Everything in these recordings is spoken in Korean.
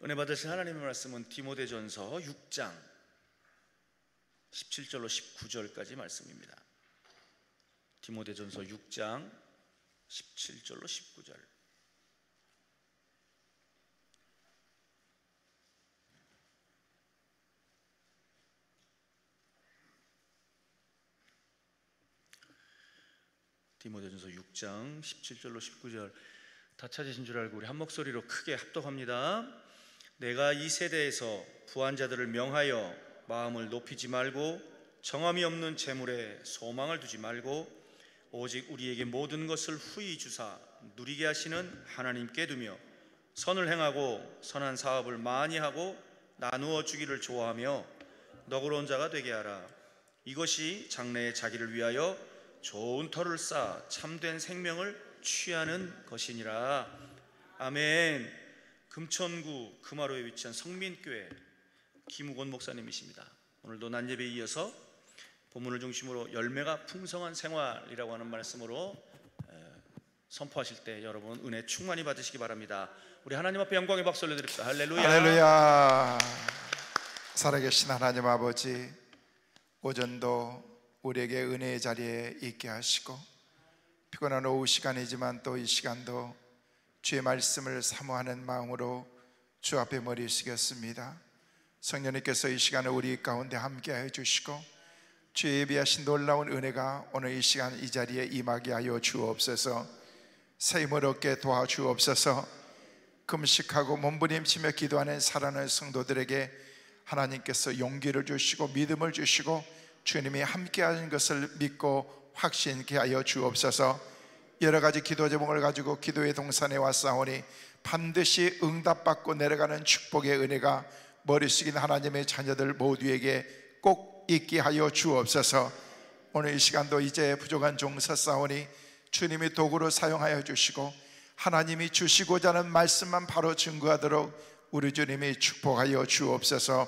은혜 받으실 하나님의 말씀은 디모데전서 6장 17절로 19절까지 말씀입니다. 디모데전서 6장 17절로 19절. 디모데전서 6장 17절로 19절. 다 찾으신 줄 알고 우리 한 목소리로 크게 합독합니다. 내가 이 세대에서 부한 자들을 명하여 마음을 높이지 말고 정함이 없는 재물에 소망을 두지 말고 오직 우리에게 모든 것을 후히 주사 누리게 하시는 하나님께 두며 선을 행하고 선한 사업을 많이 하고 나누어 주기를 좋아하며 너그러운 자가 되게 하라. 이것이 장래에 자기를 위하여 좋은 터를 쌓아 참된 생명을 취하는 것이니라. 아멘. 금천구 금화로에 위치한 성민교회 김우곤 목사님이십니다. 오늘도 난예배에 이어서 본문을 중심으로 열매가 풍성한 생활이라고 하는 말씀으로 선포하실 때 여러분 은혜 충만히 받으시기 바랍니다. 우리 하나님 앞에 영광의 박수 올려드립시다. 할렐루야. 할렐루야. 살아계신 하나님 아버지, 오전도 우리에게 은혜의 자리에 있게 하시고 피곤한 오후 시간이지만 또 이 시간도 주의 말씀을 사모하는 마음으로 주 앞에 머리 숙였습니다. 성령님께서 이 시간을 우리 가운데 함께 해주시고 주의 예비하신 놀라운 은혜가 오늘 이 시간 이 자리에 임하게 하여 주옵소서. 새 힘을 얻게 도와주옵소서. 금식하고 몸부림치며 기도하는 사랑하는 성도들에게 하나님께서 용기를 주시고 믿음을 주시고 주님이 함께하는 것을 믿고 확신케 하여 주옵소서. 여러 가지 기도 제목을 가지고 기도의 동산에 왔사오니 반드시 응답받고 내려가는 축복의 은혜가 머리 숙인 하나님의 자녀들 모두에게 꼭 있게 하여 주옵소서. 오늘 이 시간도 이제 부족한 종 섰사오니 주님이 도구로 사용하여 주시고 하나님이 주시고자 하는 말씀만 바로 증거하도록 우리 주님이 축복하여 주옵소서.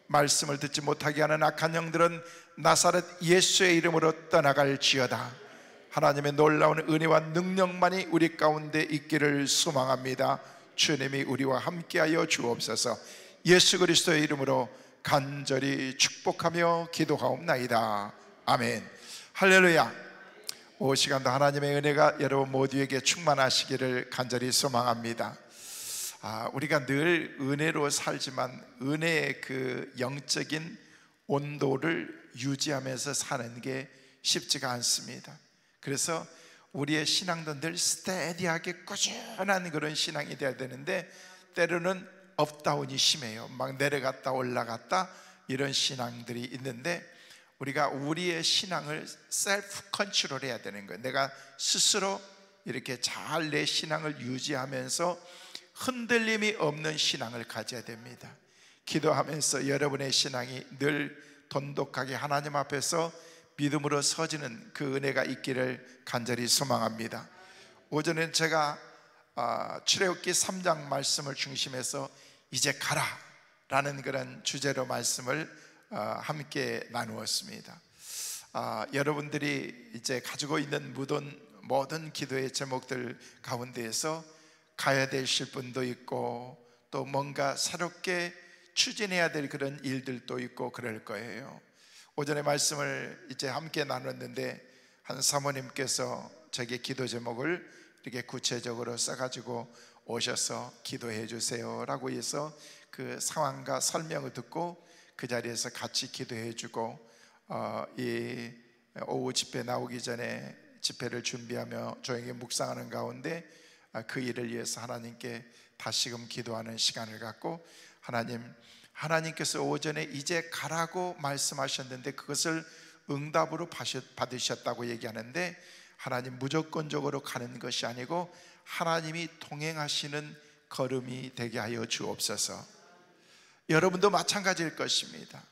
말씀을 듣지 못하게 하는 악한 영들은 나사렛 예수의 이름으로 떠나갈지어다. 하나님의 놀라운 은혜와 능력만이 우리 가운데 있기를 소망합니다. 주님이 우리와 함께하여 주옵소서. 예수 그리스도의 이름으로 간절히 축복하며 기도하옵나이다. 아멘. 할렐루야. 오 시간도 하나님의 은혜가 여러분 모두에게 충만하시기를 간절히 소망합니다. 우리가 늘 은혜로 살지만 은혜의 그 영적인 온도를 유지하면서 사는 게 쉽지가 않습니다. 그래서 우리의 신앙도 늘 스테디하게 꾸준한 그런 신앙이 돼야 되는데 때로는 업다운이 심해요. 막 내려갔다 올라갔다 이런 신앙들이 있는데 우리가 우리의 신앙을 셀프 컨트롤 해야 되는 거예요. 내가 스스로 이렇게 잘 내 신앙을 유지하면서 흔들림이 없는 신앙을 가져야 됩니다. 기도하면서 여러분의 신앙이 늘 돈독하게 하나님 앞에서 믿음으로 서지는 그 은혜가 있기를 간절히 소망합니다. 오전에 제가 출애굽기 3장 말씀을 중심해서 이제 가라 라는 그런 주제로 말씀을 함께 나누었습니다. 여러분들이 이제 가지고 있는 모든 기도의 제목들 가운데에서 가야 되실 분도 있고 또 뭔가 새롭게 추진해야 될 그런 일들도 있고 그럴 거예요. 오전에 말씀을 이제 함께 나눴는데 한 사모님께서 제게 기도 제목을 이렇게 구체적으로 써가지고 오셔서 기도해 주세요 라고 해서 그 상황과 설명을 듣고 그 자리에서 같이 기도해 주고 이 오후 집회 나오기 전에 집회를 준비하며 조용히 묵상하는 가운데 그 일을 위해서 하나님께 다시금 기도하는 시간을 갖고 하나님께서 오전에 이제 가라고 말씀하셨는데 그것을 응답으로 받으셨다고 얘기하는데 하나님 무조건적으로 가는 것이 아니고 하나님이 동행하시는 걸음이 되게 하여 주옵소서. 여러분도 마찬가지일 것입니다.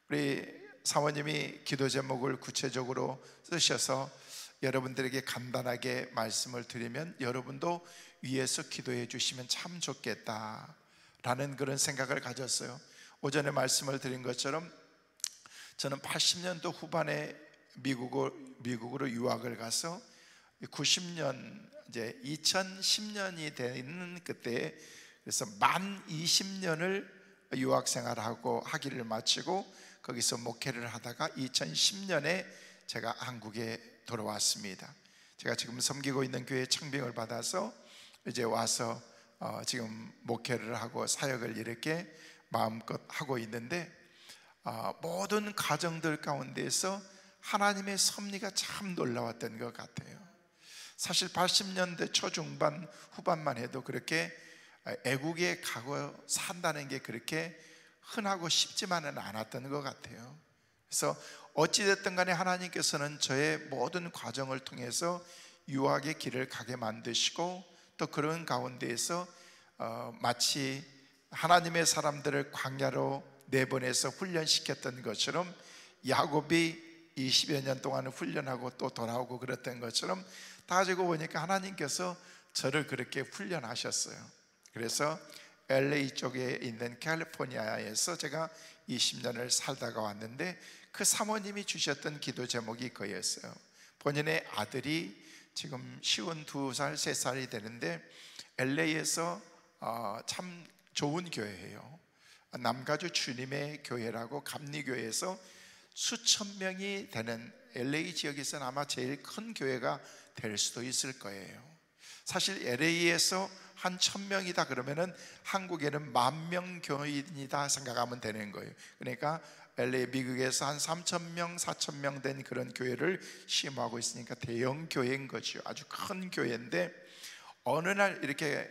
우리 사모님이 기도 제목을 구체적으로 쓰셔서 여러분들에게 간단하게 말씀을 드리면 여러분도 위에서 기도해 주시면 참 좋겠다 라는 그런 생각을 가졌어요. 오전에 말씀을 드린 것처럼 저는 80년도 후반에 미국으로 유학을 가서 90년 이제 2010년이 되는 그때 그래서 만 20년을 유학생활하고 학위를 마치고 거기서 목회를 하다가 2010년에 제가 한국에 돌아왔습니다. 제가 지금 섬기고 있는 교회 청빙을 받아서 이제 와서 지금 목회를 하고 사역을 이렇게 마음껏 하고 있는데, 모든 가정들 가운데서 하나님의 섭리가 참 놀라웠던 것 같아요. 사실 80년대 초중반 후반만 해도 그렇게 애국에 가고 산다는 게 그렇게 흔하고 쉽지만은 않았던 것 같아요. 그래서 어찌됐든 간에 하나님께서는 저의 모든 과정을 통해서 유학의 길을 가게 만드시고, 또 그런 가운데에서 마치 하나님의 사람들을 광야로 내보내서 훈련시켰던 것처럼, 야곱이 20여 년 동안 훈련하고 또 돌아오고 그랬던 것처럼 따지고 보니까 하나님께서 저를 그렇게 훈련하셨어요. 그래서 LA 쪽에 있는 캘리포니아에서 제가 20년을 살다가 왔는데, 그 사모님이 주셨던 기도 제목이 그거였어요. 본인의 아들이 지금 52살, 3살이 되는데 LA에서 참 좋은 교회예요. 남가주 주님의 교회라고 감리교회에서 수천 명이 되는, LA 지역에서는 아마 제일 큰 교회가 될 수도 있을 거예요. 사실 LA에서 한 1000명이다 그러면은 한국에는 10,000명 교인이다 생각하면 되는 거예요. 그러니까 LA 미국에서 한 3,000명, 4,000명 된 그런 교회를 시험하고 있으니까 대형 교회인 거죠. 아주 큰 교회인데, 어느 날 이렇게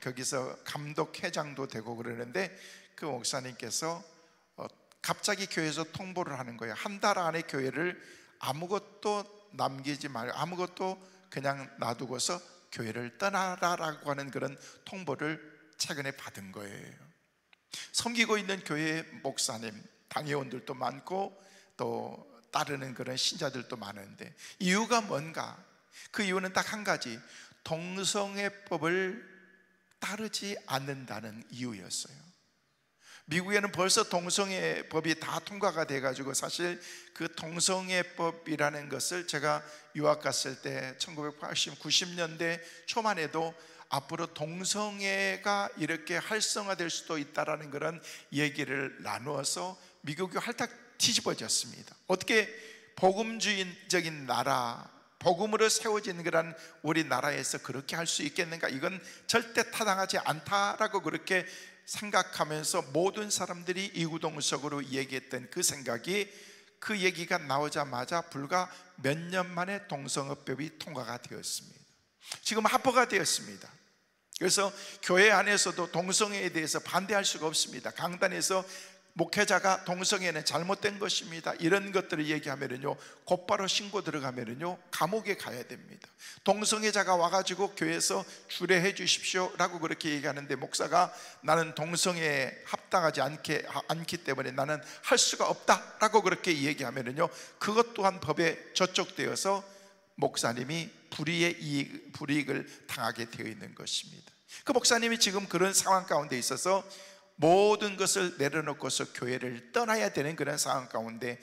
거기서 감독 회장도 되고 그러는데, 그 목사님께서 갑자기 교회에서 통보를 하는 거예요. 한 달 안에 교회를 아무것도 남기지 말고, 아무것도 그냥 놔두고서 교회를 떠나라라고 하는 그런 통보를 최근에 받은 거예요. 섬기고 있는 교회 목사님, 당회원들도 많고 또 따르는 그런 신자들도 많은데, 이유가 뭔가? 그 이유는 딱 한 가지, 동성애법을 따르지 않는다는 이유였어요. 미국에는 벌써 동성애법이 다 통과가 돼가지고, 사실 그 동성애법이라는 것을 제가 유학 갔을 때 1980, 90년대 초만 해도 앞으로 동성애가 이렇게 활성화될 수도 있다라는 그런 얘기를 나누어서 미국이 활짝 뒤집어졌습니다. 어떻게 복음주의적인 나라, 복음으로 세워진 그런 우리나라에서 그렇게 할 수 있겠는가? 이건 절대 타당하지 않다라고 그렇게 생각하면서 모든 사람들이 이구동성으로 얘기했던 그 생각이, 그 얘기가 나오자마자 불과 몇 년 만에 동성애법이 통과가 되었습니다. 지금 합법화 되었습니다. 그래서 교회 안에서도 동성애에 대해서 반대할 수가 없습니다. 강단에서 목회자가 동성애는 잘못된 것입니다, 이런 것들을 얘기하면은요, 곧바로 신고 들어가면은요, 감옥에 가야 됩니다. 동성애자가 와가지고 교회에서 주례해 주십시오 라고 그렇게 얘기하는데, 목사가 나는 동성애에 합당하지 않기 때문에 나는 할 수가 없다 라고 그렇게 얘기하면은요, 그것 또한 법에 저촉되어서 목사님이 불이익을 당하게 되어 있는 것입니다. 그 목사님이 지금 그런 상황 가운데 있어서 모든 것을 내려놓고서 교회를 떠나야 되는 그런 상황 가운데,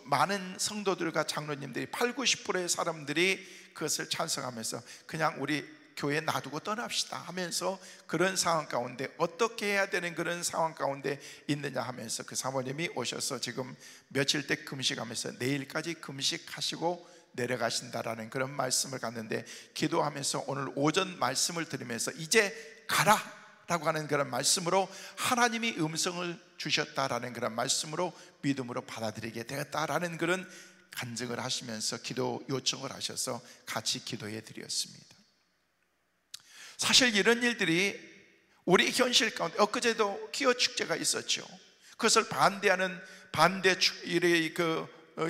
많은 성도들과 장로님들이 80-90%의 사람들이 그것을 찬성하면서 그냥 우리 교회 놔두고 떠납시다 하면서, 그런 상황 가운데 어떻게 해야 되는 그런 상황 가운데 있느냐 하면서 그 사모님이 오셔서 지금 며칠째 금식하면서 내일까지 금식하시고 내려가신다라는 그런 말씀을 갖는데, 기도하면서 오늘 오전 말씀을 들으면서 이제 가라 라고 하는 그런 말씀으로 하나님이 음성을 주셨다라는 그런 말씀으로 믿음으로 받아들이게 되었다라는 그런 간증을 하시면서 기도 요청을 하셔서 같이 기도해 드렸습니다. 사실 이런 일들이 우리 현실 가운데, 엊그제도 기어 축제가 있었죠. 그것을 반대하는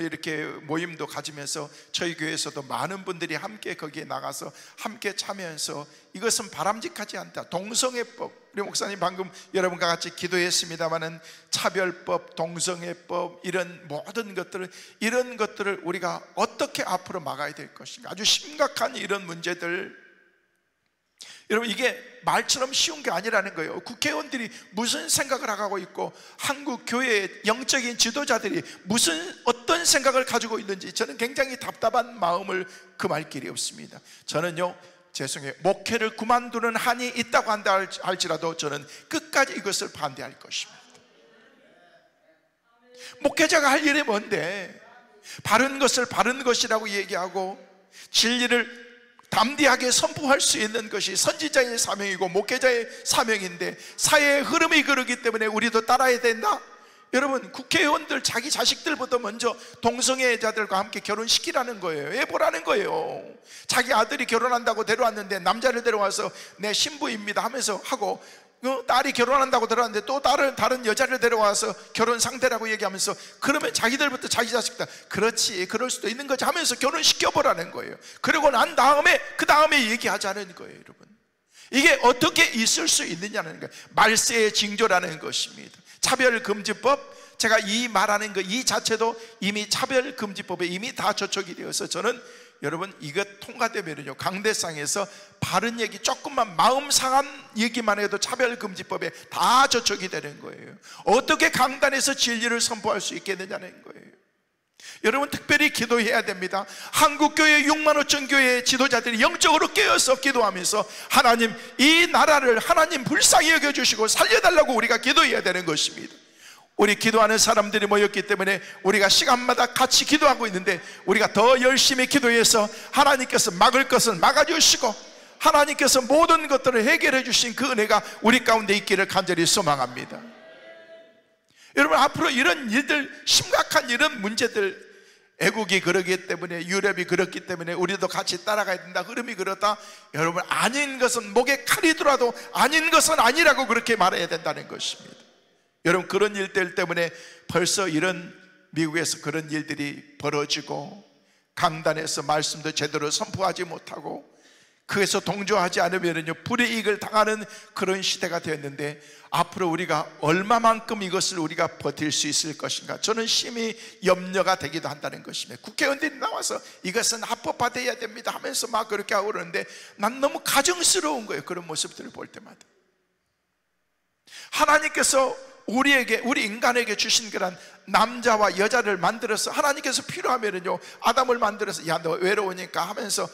이렇게 모임도 가지면서 저희 교회에서도 많은 분들이 함께 거기에 나가서 함께 참여해서 이것은 바람직하지 않다, 동성애법, 우리 목사님 방금 여러분과 같이 기도했습니다마는 차별법, 동성애법, 이런 모든 것들을, 이런 것들을 우리가 어떻게 앞으로 막아야 될 것인가, 아주 심각한 이런 문제들, 여러분 이게 말처럼 쉬운 게 아니라는 거예요. 국회의원들이 무슨 생각을 하고 있고, 한국 교회의 영적인 지도자들이 어떤 생각을 가지고 있는지 저는 굉장히 답답한 마음을 금할 길이 없습니다. 저는요, 죄송해요, 목회를 그만두는 한이 있다고 한다 할지라도 저는 끝까지 이것을 반대할 것입니다. 목회자가 할 일이 뭔데? 바른 것을 바른 것이라고 얘기하고 진리를 담대하게 선포할 수 있는 것이 선지자의 사명이고 목회자의 사명인데, 사회의 흐름이 그러기 때문에 우리도 따라야 된다? 여러분, 국회의원들 자기 자식들부터 먼저 동성애자들과 함께 결혼시키라는 거예요. 왜 보라는 거예요. 자기 아들이 결혼한다고 데려왔는데 남자를 데려와서 내 신부입니다 하면서 하고, 딸이 결혼한다고 들었는데 또 다른 여자를 데려와서 결혼 상대라고 얘기하면서, 그러면 자기들부터 자기 자식들 그렇지 그럴 수도 있는 거지 하면서 결혼시켜보라는 거예요. 그리고 난 다음에 그 다음에 얘기하자는 거예요. 여러분, 이게 어떻게 있을 수 있느냐는 거예요. 말세의 징조라는 것입니다. 차별금지법, 제가 이 말하는 거 이 자체도 이미 차별금지법에 이미 다 저촉이 되어서, 저는 여러분 이것 통과되면요 강대상에서 바른 얘기 조금만 마음 상한 얘기만 해도 차별금지법에 다 저촉이 되는 거예요. 어떻게 강단에서 진리를 선포할 수 있겠느냐는 거예요. 여러분, 특별히 기도해야 됩니다. 한국교회 6만 5천 교회의 지도자들이 영적으로 깨어서 기도하면서 하나님, 이 나라를 하나님 불쌍히 여겨주시고 살려달라고 우리가 기도해야 되는 것입니다. 우리 기도하는 사람들이 모였기 때문에 우리가 시간마다 같이 기도하고 있는데, 우리가 더 열심히 기도해서 하나님께서 막을 것을 막아주시고 하나님께서 모든 것들을 해결해 주신 그 은혜가 우리 가운데 있기를 간절히 소망합니다. 여러분, 앞으로 이런 일들, 심각한 이런 문제들, 애국이 그러기 때문에, 유럽이 그렇기 때문에 우리도 같이 따라가야 된다, 흐름이 그렇다, 여러분, 아닌 것은 목에 칼이 들어도 아닌 것은 아니라고 그렇게 말해야 된다는 것입니다. 여러분, 그런 일들 때문에 벌써 이런 미국에서 그런 일들이 벌어지고, 강단에서 말씀도 제대로 선포하지 못하고 그에서 동조하지 않으면 불이익을 당하는 그런 시대가 되었는데, 앞으로 우리가 얼마만큼 이것을 우리가 버틸 수 있을 것인가, 저는 심히 염려가 되기도 한다는 것입니다. 국회의원들이 나와서 이것은 합법화되어야 됩니다 하면서 막 그렇게 하고 그러는데, 난 너무 가증스러운 거예요. 그런 모습들을 볼 때마다. 하나님께서 우리에게, 우리 인간에게 주신 그런 남자와 여자를 만들어서, 하나님께서 필요하면은요 아담을 만들어서 야 너 외로우니까 하면서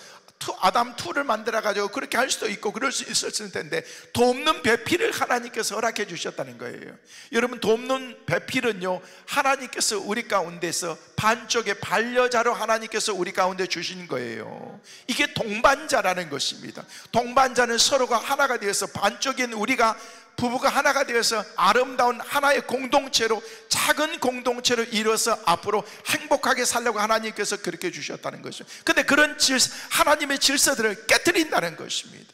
아담 2를 만들어 가지고 그렇게 할 수도 있고 그럴 수 있었을 텐데, 돕는 배필을 하나님께서 허락해 주셨다는 거예요. 여러분, 돕는 배필은요 하나님께서 우리 가운데서 반쪽의 반려자로 하나님께서 우리 가운데 주신 거예요. 이게 동반자라는 것입니다. 동반자는 서로가 하나가 되어서, 반쪽인 우리가 부부가 하나가 되어서 아름다운 하나의 공동체로, 작은 공동체로 이뤄서 앞으로 행복하게 살려고 하나님께서 그렇게 주셨다는 것이죠. 근데 그런 하나님의 질서들을 깨뜨린다는 것입니다.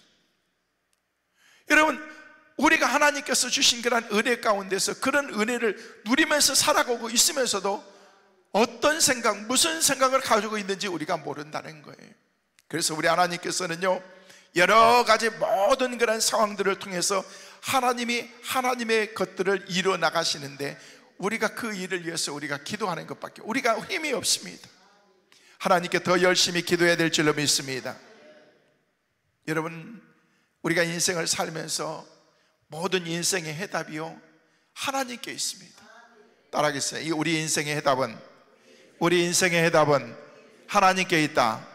여러분, 우리가 하나님께서 주신 그런 은혜 가운데서 그런 은혜를 누리면서 살아가고 있으면서도 어떤 생각, 무슨 생각을 가지고 있는지 우리가 모른다는 거예요. 그래서 우리 하나님께서는요 여러 가지 모든 그런 상황들을 통해서 하나님이 하나님의 것들을 이루어 나가시는데, 우리가 그 일을 위해서 우리가 기도하는 것밖에 우리가 힘이 없습니다. 하나님께 더 열심히 기도해야 될 줄로 믿습니다. 여러분, 우리가 인생을 살면서 모든 인생의 해답이요 하나님께 있습니다. 따라하겠어요. 우리 인생의 해답은, 우리 인생의 해답은 하나님께 있다.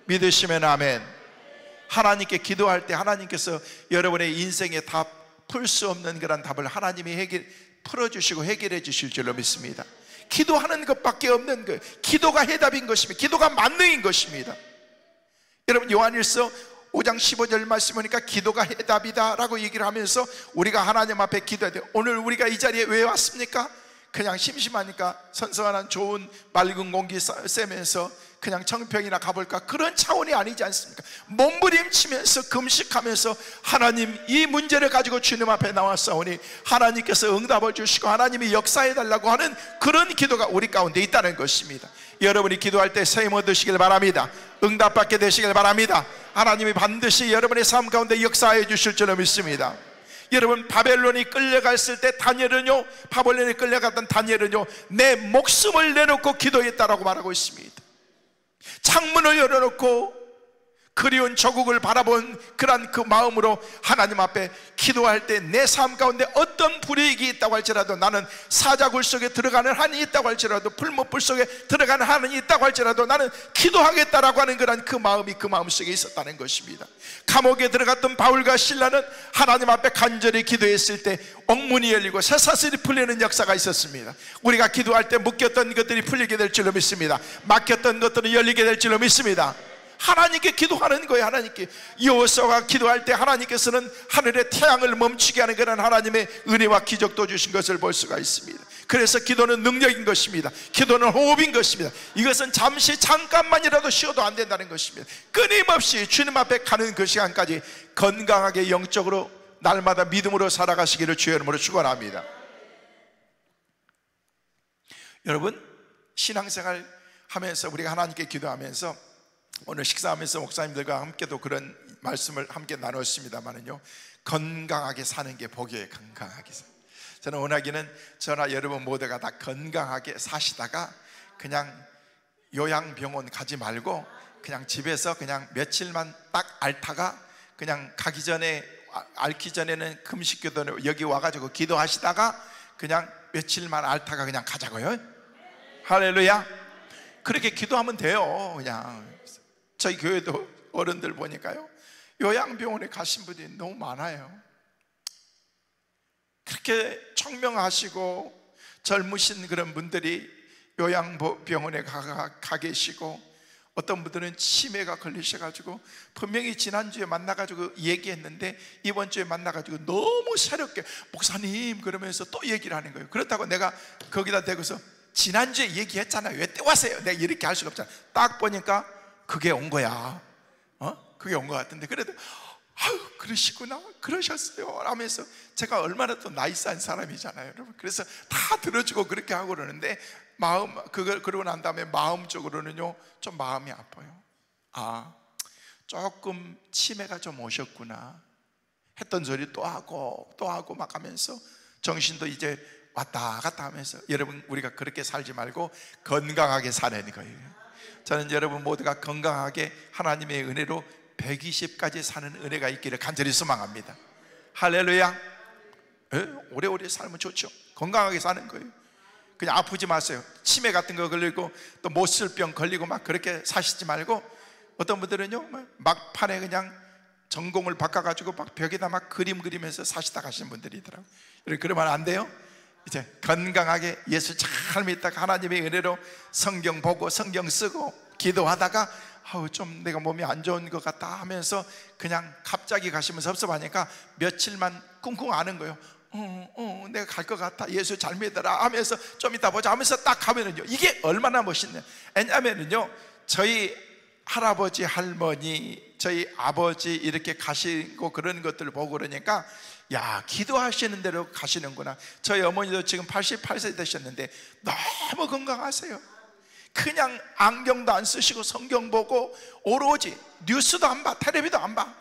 믿으시면 아멘. 하나님께 기도할 때 하나님께서 여러분의 인생의 답, 풀 수 없는 그런 답을 하나님이 풀어주시고 해결해 주실 줄로 믿습니다. 기도하는 것밖에 없는 거예요. 기도가 해답인 것입니다. 기도가 만능인 것입니다. 여러분, 요한일서 5장 15절 말씀 보니까 기도가 해답이다 라고 얘기를 하면서 우리가 하나님 앞에 기도해야 돼요. 오늘 우리가 이 자리에 왜 왔습니까? 그냥 심심하니까 선선한 좋은 맑은 공기 쐬면서 그냥 청평이나 가볼까, 그런 차원이 아니지 않습니까? 몸부림치면서 금식하면서 하나님, 이 문제를 가지고 주님 앞에 나왔사오니 하나님께서 응답을 주시고 하나님이 역사해달라고 하는 그런 기도가 우리 가운데 있다는 것입니다. 여러분이 기도할 때 새 힘 얻으시길 바랍니다. 응답받게 되시길 바랍니다. 하나님이 반드시 여러분의 삶 가운데 역사해 주실 줄로 믿습니다. 여러분, 바벨론이 끌려갔을 때 다니엘은요, 바벨론에 끌려갔던 다니엘은요 내 목숨을 내놓고 기도했다라고 말하고 있습니다. 창문을 열어놓고 그리운 조국을 바라본 그런 그 마음으로 하나님 앞에 기도할 때 내 삶 가운데 어떤 불이익이 있다고 할지라도, 나는 사자굴 속에 들어가는 한이 있다고 할지라도, 풀무불 속에 들어가는 한이 있다고 할지라도 나는 기도하겠다라고 하는 그런 그 마음이 그 마음속에 있었다는 것입니다. 감옥에 들어갔던 바울과 실라는 하나님 앞에 간절히 기도했을 때 옥문이 열리고 쇠사슬이 풀리는 역사가 있었습니다. 우리가 기도할 때 묶였던 것들이 풀리게 될 줄로 믿습니다. 막혔던 것들은 열리게 될 줄로 믿습니다. 하나님께 기도하는 거예요. 하나님께. 여호수아가 기도할 때 하나님께서는 하늘의 태양을 멈추게 하는 그런 하나님의 은혜와 기적도 주신 것을 볼 수가 있습니다. 그래서 기도는 능력인 것입니다. 기도는 호흡인 것입니다. 이것은 잠시 잠깐만이라도 쉬어도 안 된다는 것입니다. 끊임없이 주님 앞에 가는 그 시간까지 건강하게 영적으로 날마다 믿음으로 살아가시기를 주의 이름으로 축원합니다. 여러분, 신앙생활 하면서 우리가 하나님께 기도하면서 오늘 식사하면서 목사님들과 함께도 그런 말씀을 함께 나눴습니다만은요, 건강하게 사는 게 복이에요. 건강하게 사는. 저는 원하기는 저나 여러분 모두가 다 건강하게 사시다가 그냥 요양병원 가지 말고 그냥 집에서 그냥 며칠만 딱 앓다가 그냥 가기 전에, 앓기 전에는 금식기도 여기 와가지고 기도하시다가 그냥 며칠만 앓다가 그냥 가자고요. 할렐루야. 그렇게 기도하면 돼요. 그냥 저희 교회도 어른들 보니까요, 요양병원에 가신 분들이 너무 많아요. 그렇게 청명하시고 젊으신 그런 분들이 요양병원에 가 계시고, 어떤 분들은 치매가 걸리셔가지고 분명히 지난주에 만나가지고 얘기했는데 이번 주에 만나가지고 너무 새롭게 목사님 그러면서 또 얘기를 하는 거예요. 그렇다고 내가 거기다 대고서 지난주에 얘기했잖아요, 왜 또 왔어요? 내가 이렇게 할 수가 없잖아. 딱 보니까 그게 온 거야. 그게 온 것 같은데, 그래도 아유 그러시구나, 그러셨어요 하면서, 제가 얼마나 또 나이스한 사람이잖아요, 여러분. 그래서 다 들어주고 그렇게 하고 그러는데, 그걸 그러고 난 다음에 마음적으로는요 좀 마음이 아파요. 아, 조금 치매가 좀 오셨구나 했던 소리 또 하고 막 하면서 정신도 이제 왔다 갔다 하면서, 여러분 우리가 그렇게 살지 말고 건강하게 사는 거예요. 저는 여러분 모두가 건강하게 하나님의 은혜로 120까지 사는 은혜가 있기를 간절히 소망합니다. 할렐루야. 오래오래 살면 좋죠. 건강하게 사는 거예요. 그냥 아프지 마세요. 치매 같은 거 걸리고 또 못쓸병 걸리고 막 그렇게 사시지 말고, 어떤 분들은요 막판에 그냥 전공을 바꿔가지고 막 벽에다 막 그림 그리면서 사시다 가시는 분들이 있더라고요. 그러면 안 돼요. 이제 건강하게 예수 잘 믿다가 하나님의 은혜로 성경 보고 성경 쓰고 기도하다가 아우 좀 내가 몸이 안 좋은 것 같다 하면서 그냥 갑자기 가시면 섭섭하니까 며칠만 쿵쿵 앓는 거예요. 내가 갈 것 같아, 예수 잘 믿어라 하면서 좀 이따 보자 하면서 딱 가면은요, 이게 얼마나 멋있네요. 왜냐면은요, 저희 할아버지 할머니 저희 아버지 이렇게 가시고 그런 것들을 보고 그러니까, 야, 기도하시는 대로 가시는구나. 저희 어머니도 지금 88세 되셨는데 너무 건강하세요. 그냥 안경도 안 쓰시고 성경 보고 오로지 뉴스도 안 봐, 텔레비도 안 봐.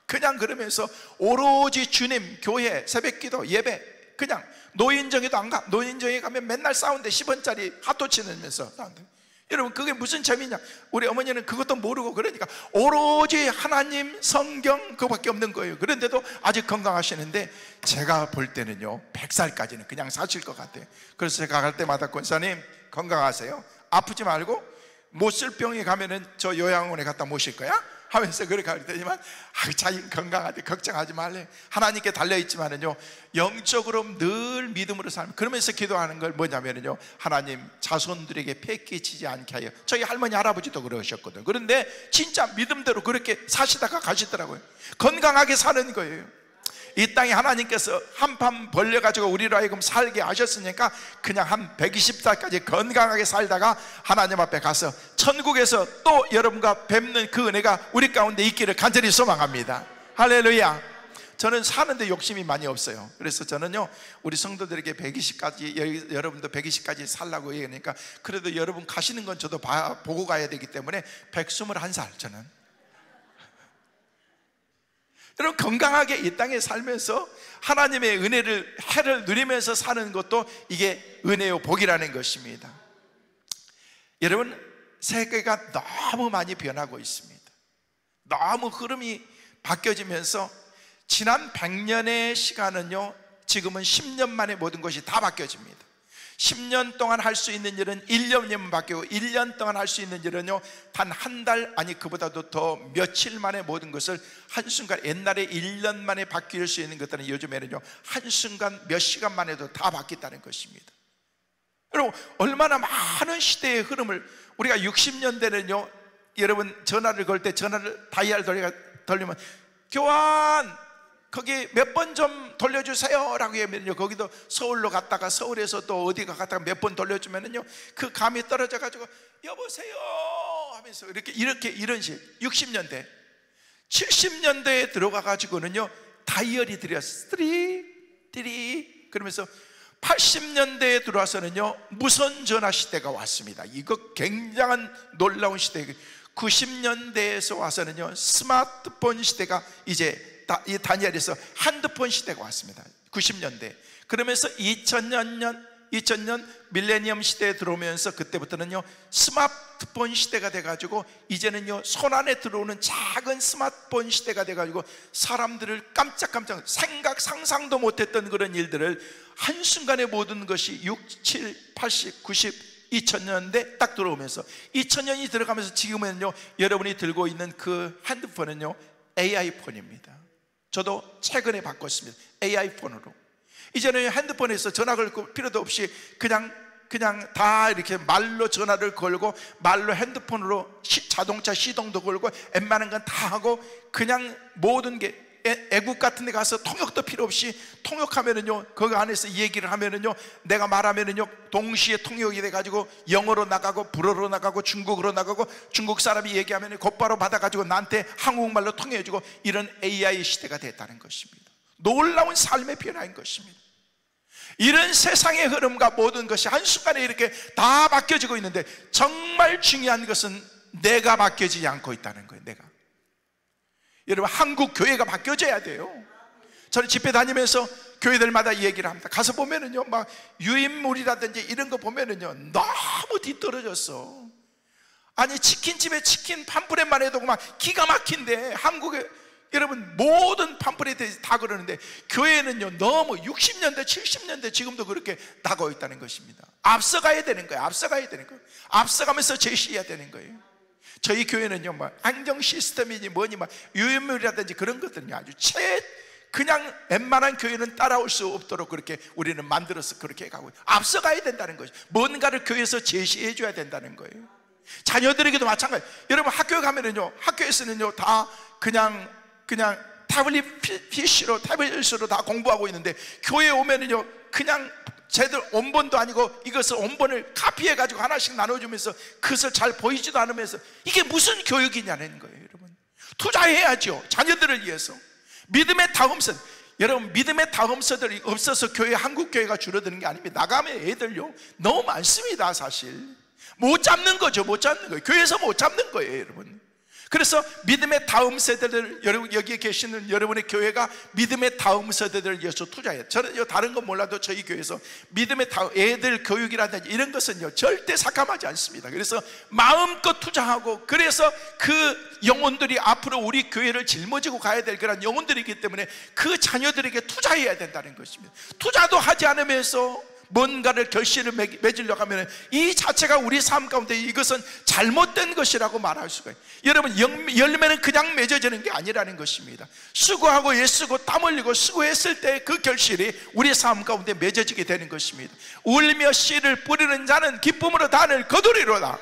그냥 그러면서 오로지 주님, 교회, 새벽기도, 예배, 그냥 노인정에도 안 가. 노인정에 가면 맨날 싸운데 10원짜리 핫도 치면서 싸운대. 여러분 그게 무슨 재미냐. 우리 어머니는 그것도 모르고 그러니까 오로지 하나님, 성경 그거밖에 없는 거예요. 그런데도 아직 건강하시는데, 제가 볼 때는요 100살까지는 그냥 사실 것 같아요. 그래서 제가 갈 때마다 권사님 건강하세요, 아프지 말고 못 쓸 병에 가면은 저 요양원에 갖다 모실 거야? 하면서 그렇게 할 때지만, 자기 건강하대 걱정하지 말래. 하나님께 달려있지만은요 영적으로 늘 믿음으로 살면, 그러면서 기도하는 걸 뭐냐면은요, 하나님 자손들에게 폐끼치지 않게 하여. 저희 할머니 할아버지도 그러셨거든. 그런데 진짜 믿음대로 그렇게 사시다가 가시더라고요. 건강하게 사는 거예요. 이 땅에 하나님께서 한판 벌려가지고 우리로 하여금 살게 하셨으니까 그냥 한 120살까지 건강하게 살다가 하나님 앞에 가서 천국에서 또 여러분과 뵙는 그 은혜가 우리 가운데 있기를 간절히 소망합니다. 할렐루야. 저는 사는데 욕심이 많이 없어요. 그래서 저는요 우리 성도들에게 120까지, 여러분도 120까지 살라고 얘기하니까, 그래도 여러분 가시는 건 저도 보고 가야 되기 때문에 121살 저는. 여러분 건강하게 이 땅에 살면서 하나님의 은혜를, 해를 누리면서 사는 것도 이게 은혜요 복이라는 것입니다. 여러분 세계가 너무 많이 변하고 있습니다. 너무 흐름이 바뀌어지면서 지난 100년의 시간은요, 지금은 10년 만에 모든 것이 다 바뀌어집니다. 10년 동안 할 수 있는 일은 1년이면 바뀌고, 1년 동안 할 수 있는 일은요, 단 한 달, 아니 그보다도 더 며칠 만에 모든 것을 한순간, 옛날에 1년 만에 바뀔 수 있는 것들은 요즘에는요, 한순간 몇 시간 만에도 다 바뀌었다는 것입니다. 여러분, 얼마나 많은 시대의 흐름을, 우리가 60년대는요, 여러분 전화를 걸 때 전화를 다이얼 돌리면 교환 거기 몇 번 좀 돌려주세요 라고 하면요, 거기도 서울로 갔다가 서울에서 또 어디가 갔다가 몇 번 돌려주면은요, 그 감이 떨어져 가지고 여보세요 하면서 이런 식. 60년대 70년대에 들어가 가지고는요, 다이얼이 들렸어. 띠리 그러면서 80년대에 들어와서는요, 무선 전화 시대가 왔습니다. 이거 굉장한 놀라운 시대. 90년대에서 와서는요, 스마트폰 시대가, 이제 이 다니엘에서 핸드폰 시대가 왔습니다. 90년대. 그러면서 2000년 밀레니엄 시대에 들어오면서 그때부터는요, 스마트폰 시대가 돼가지고 이제는요, 손안에 들어오는 작은 스마트폰 시대가 돼가지고 사람들을 깜짝깜짝 상상도 못했던 그런 일들을 한순간에 모든 것이 6, 7, 80, 90, 2000년대 딱 들어오면서 2000년이 들어가면서 지금은요, 여러분이 들고 있는 그 핸드폰은요, AI 폰입니다. 저도 최근에 바꿨습니다. AI 폰으로. 이제는 핸드폰에서 전화 걸 필요도 없이 그냥 다 이렇게 말로 전화를 걸고, 말로 핸드폰으로 자동차 시동도 걸고, 웬만한 건 다 하고, 그냥 모든 게 애국 같은 데 가서 통역도 필요 없이, 통역하면은요, 거기 안에서 얘기를 하면은요, 내가 말하면은요, 동시에 통역이 돼가지고 영어로 나가고 불어로 나가고 중국어로 나가고, 중국 사람이 얘기하면 곧바로 받아가지고 나한테 한국말로 통역해주고, 이런 AI 시대가 됐다는 것입니다. 놀라운 삶의 변화인 것입니다. 이런 세상의 흐름과 모든 것이 한순간에 이렇게 다 바뀌어지고 있는데, 정말 중요한 것은 내가 바뀌어지지 않고 있다는 거예요. 내가. 여러분, 한국 교회가 바뀌어져야 돼요. 저는 집회 다니면서 교회들마다 얘기를 합니다. 가서 보면은요, 막 유인물이라든지 이런 거 보면은요, 너무 뒤떨어졌어. 아니, 치킨집에 치킨 팜프렛만 해도 막 기가 막힌데, 한국에 여러분 모든 팜프렛에 다 그러는데, 교회는요 너무 60년대 70년대 지금도 그렇게 나가고 있다는 것입니다. 앞서가야 되는 거예요. 앞서가야 되는 거예요. 앞서가면서 제시해야 되는 거예요. 저희 교회는요, 뭐 안경 시스템이니 뭐니 막 유인물이라든지 그런 것들은요, 아주 그냥 웬만한 교회는 따라올 수 없도록 그렇게 우리는 만들어서 그렇게 가고, 앞서가야 된다는 것이, 뭔가를 교회에서 제시해 줘야 된다는 거예요. 자녀들에게도 마찬가지. 여러분 학교에 가면은요, 학교에서는요 다 그냥 태블릿으로 다 공부하고 있는데, 교회에 오면은요 그냥 쟤들 원본도 아니고 이것을 원본을 카피해가지고 하나씩 나눠주면서 그것을 잘 보이지도 않으면서, 이게 무슨 교육이냐는 거예요. 여러분, 투자해야죠. 자녀들을 위해서. 믿음의 다음 세대. 여러분, 믿음의 다음 세대들이 없어서 한국 교회가 줄어드는 게 아닙니다. 나가면 애들요 너무 많습니다. 사실 못 잡는 거죠. 못 잡는 거예요. 교회에서 못 잡는 거예요, 여러분. 그래서 믿음의 다음 세대들, 여러분 여기에 계시는 여러분의 교회가 믿음의 다음 세대들을 위해서 투자해요. 저는 다른 건 몰라도 저희 교회에서 믿음의 다음 애들 교육이라든지 이런 것은요 절대 삭감하지 않습니다. 그래서 마음껏 투자하고, 그래서 그 영혼들이 앞으로 우리 교회를 짊어지고 가야 될 그런 영혼들이기 때문에 그 자녀들에게 투자해야 된다는 것입니다. 투자도 하지 않으면서 뭔가를 결실을 맺으려고 하면 이 자체가 우리 삶 가운데 이것은 잘못된 것이라고 말할 수가 있어요. 여러분, 열매는 그냥 맺어지는 게 아니라는 것입니다. 수고하고 애쓰고 땀 흘리고 수고했을 때 그 결실이 우리 삶 가운데 맺어지게 되는 것입니다. 울며 씨를 뿌리는 자는 기쁨으로 단을 거두리로다.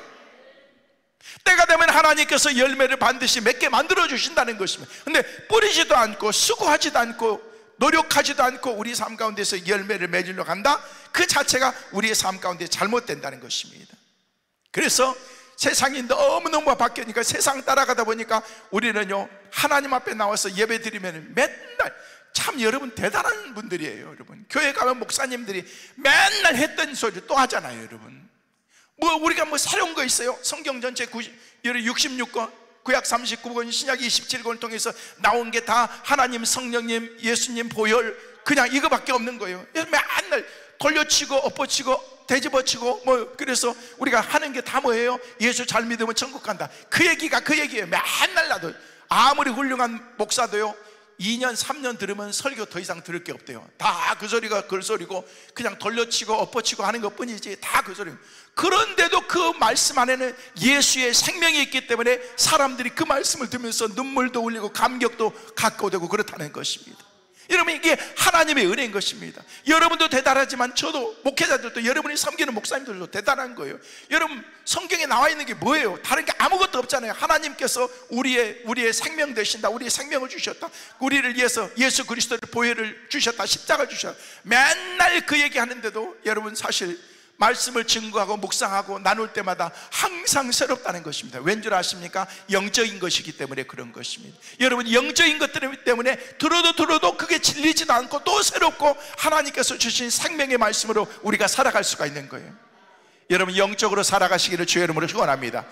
때가 되면 하나님께서 열매를 반드시 맺게 만들어 주신다는 것입니다. 근데 뿌리지도 않고 수고하지도 않고 노력하지도 않고 우리 삶 가운데서 열매를 맺으려고 한다? 그 자체가 우리의 삶 가운데 잘못된다는 것입니다. 그래서 세상이 너무너무 바뀌니까, 세상 따라가다 보니까 우리는요 하나님 앞에 나와서 예배 드리면 맨날, 참 여러분 대단한 분들이에요. 여러분 교회 가면 목사님들이 맨날 했던 소리를 또 하잖아요. 여러분 뭐 우리가 뭐 새로운 거 있어요? 성경 전체 66권, 구약 39권, 신약 27권을 통해서 나온 게 다 하나님, 성령님, 예수님 보혈, 그냥 이거밖에 없는 거예요. 맨날 돌려치고 엎어치고 되집어치고 뭐, 그래서 우리가 하는 게 다 뭐예요? 예수 잘 믿으면 천국 간다. 그 얘기가 그 얘기예요. 맨날 나도 아무리 훌륭한 목사도요 2년 3년 들으면 설교 더 이상 들을 게 없대요. 다 그 소리가 그 소리고 그냥 돌려치고 엎어치고 하는 것 뿐이지 다 그 소리. 그런데도 그 말씀 안에는 예수의 생명이 있기 때문에 사람들이 그 말씀을 들으면서 눈물도 흘리고 감격도 갖고 되고 그렇다는 것입니다. 여러분, 이게 하나님의 은혜인 것입니다. 여러분도 대단하지만 저도, 목회자들도, 여러분이 섬기는 목사님들도 대단한 거예요. 여러분, 성경에 나와 있는 게 뭐예요? 다른 게 아무것도 없잖아요. 하나님께서 우리의 생명 되신다, 우리의 생명을 주셨다, 우리를 위해서 예수 그리스도의 보혈을 주셨다, 십자가를 주셨다, 맨날 그 얘기 하는데도 여러분, 사실 말씀을 증거하고 묵상하고 나눌 때마다 항상 새롭다는 것입니다. 왠 줄 아십니까? 영적인 것이기 때문에 그런 것입니다. 여러분, 영적인 것들 때문에 들어도 그게 질리지도 않고 또 새롭고 하나님께서 주신 생명의 말씀으로 우리가 살아갈 수가 있는 거예요. 여러분, 영적으로 살아가시기를 주의 이름으로 축원합니다.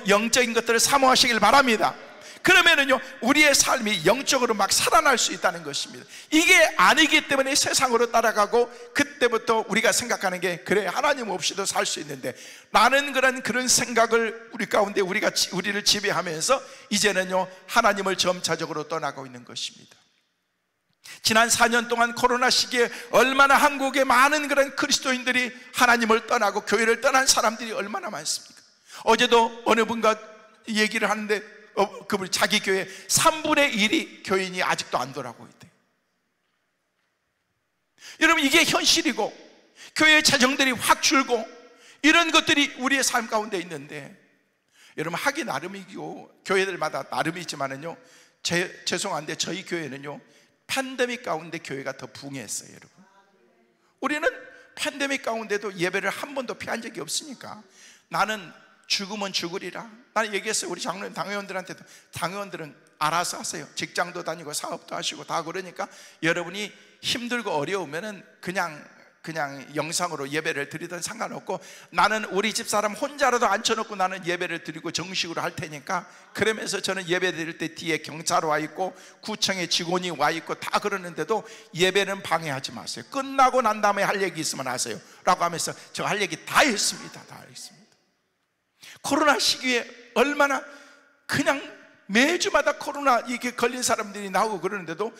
영적인 것들을 사모하시길 바랍니다. 그러면은요, 우리의 삶이 영적으로 막 살아날 수 있다는 것입니다. 이게 아니기 때문에 세상으로 따라가고, 그때부터 우리가 생각하는 게, 그래, 하나님 없이도 살 수 있는데, 라는 그런 생각을 우리 가운데 우리를 지배하면서 이제는요, 하나님을 점차적으로 떠나고 있는 것입니다. 지난 4년 동안 코로나 시기에 얼마나 한국의 많은 그런 그리스도인들이 하나님을 떠나고 교회를 떠난 사람들이 얼마나 많습니까? 어제도 어느 분과 얘기를 하는데 그분 자기 교회 3분의 1이 교인이 아직도 안 돌아오고 있대요. 여러분, 이게 현실이고 교회의 재정들이 확 줄고 이런 것들이 우리의 삶 가운데 있는데, 여러분, 하기 나름이고 교회들마다 나름이지만은요, 죄송한데 저희 교회는요 팬데믹 가운데 교회가 더 붕했어요. 여러분, 우리는 팬데믹 가운데도 예배를 한 번도 피한 적이 없으니까, 나는 죽으면 죽으리라. 나는 얘기했어요. 우리 장로님 당회원들한테도, 당회원들은 알아서 하세요. 직장도 다니고 사업도 하시고 다 그러니까 여러분이 힘들고 어려우면은 그냥 영상으로 예배를 드리든 상관없고, 나는 우리 집사람 혼자라도 앉혀놓고 나는 예배를 드리고 정식으로 할 테니까, 그러면서 저는 예배 드릴 때 뒤에 경찰 와 있고 구청의 직원이 와 있고 다 그러는데도 예배는 방해하지 마세요. 끝나고 난 다음에 할 얘기 있으면 하세요 라고 하면서 저 할 얘기 다 했습니다. 다 했습니다. 코로나 시기에 얼마나 그냥 매주마다 코로나 이게 걸린 사람들이 나오고 그러는데도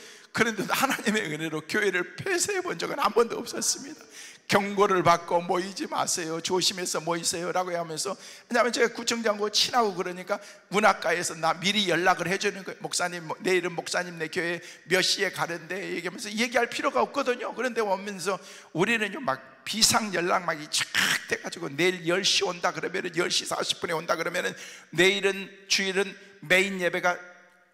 하나님의 은혜로 교회를 폐쇄해 본 적은 한 번도 없었습니다. 경고를 받고 모이지 마세요, 조심해서 모이세요 라고 하면서, 왜냐하면 제가 구청장하고 친하고 그러니까 문학가에서 나 미리 연락을 해주는 거예요. 목사님, 내일은 목사님 내 교회 몇 시에 가는데 얘기하면서, 얘기할 필요가 없거든요. 그런데 오면서 우리는요 막 비상 연락막이 쫙 돼가지고, 내일 10시 온다 그러면은 10시 40분에 온다 그러면은 내일은 주일은 메인 예배가